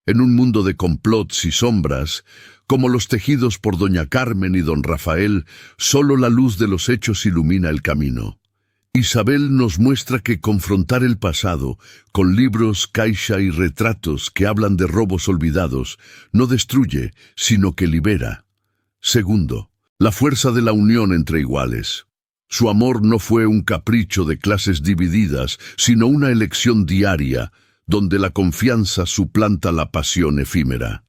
En un mundo de complots y sombras, como los tejidos por doña Carmen y don Rafael, solo la luz de los hechos ilumina el camino. Isabel nos muestra que confrontar el pasado, con libros, caixa y retratos que hablan de robos olvidados, no destruye, sino que libera. Segundo, la fuerza de la unión entre iguales. Su amor no fue un capricho de clases divididas, sino una elección diaria, donde la confianza suplanta la pasión efímera.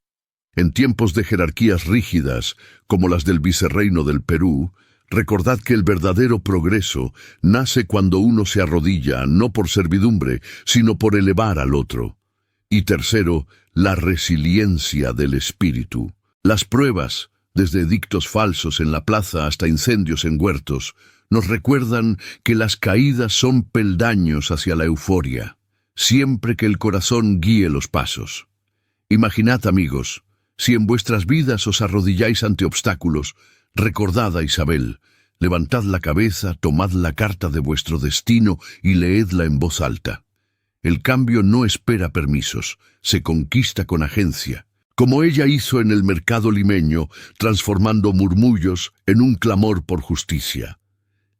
En tiempos de jerarquías rígidas, como las del vicerreino del Perú, recordad que el verdadero progreso nace cuando uno se arrodilla, no por servidumbre, sino por elevar al otro. Y tercero, la resiliencia del espíritu. Las pruebas, desde edictos falsos en la plaza hasta incendios en huertos, nos recuerdan que las caídas son peldaños hacia la euforia, siempre que el corazón guíe los pasos. Imaginad, amigos, si en vuestras vidas os arrodilláis ante obstáculos, recordad a Isabel, levantad la cabeza, tomad la carta de vuestro destino y leedla en voz alta. El cambio no espera permisos, se conquista con agencia, como ella hizo en el mercado limeño, transformando murmullos en un clamor por justicia.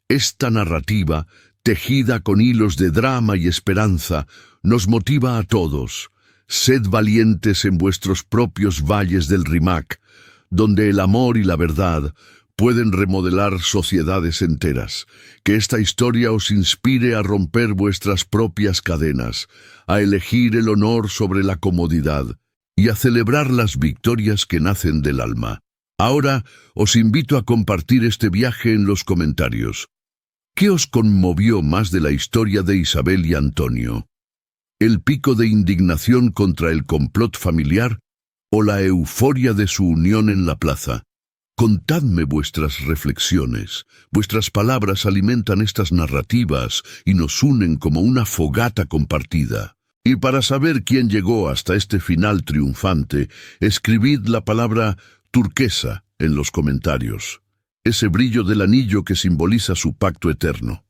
Esta narrativa, tejida con hilos de drama y esperanza, nos motiva a todos. Sed valientes en vuestros propios valles del Rímac, donde el amor y la verdad pueden remodelar sociedades enteras. Que esta historia os inspire a romper vuestras propias cadenas, a elegir el honor sobre la comodidad y a celebrar las victorias que nacen del alma. Ahora os invito a compartir este viaje en los comentarios. ¿Qué os conmovió más de la historia de Isabel y Antonio? ¿El pico de indignación contra el complot familiar o la euforia de su unión en la plaza? Contadme vuestras reflexiones. Vuestras palabras alimentan estas narrativas y nos unen como una fogata compartida. Y para saber quién llegó hasta este final triunfante, escribid la palabra turquesa en los comentarios, ese brillo del anillo que simboliza su pacto eterno.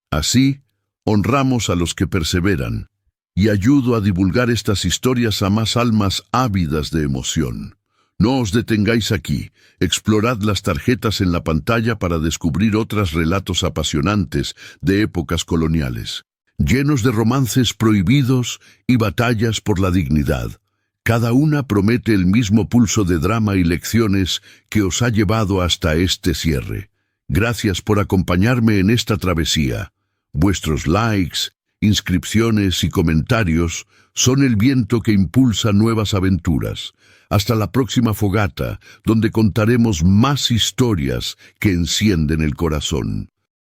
Así, honramos a los que perseveran, y ayudo a divulgar estas historias a más almas ávidas de emoción. No os detengáis aquí, explorad las tarjetas en la pantalla para descubrir otros relatos apasionantes de épocas coloniales, llenos de romances prohibidos y batallas por la dignidad. Cada una promete el mismo pulso de drama y lecciones que os ha llevado hasta este cierre. Gracias por acompañarme en esta travesía. Vuestros likes, inscripciones y comentarios son el viento que impulsa nuevas aventuras. Hasta la próxima fogata, donde contaremos más historias que encienden el corazón.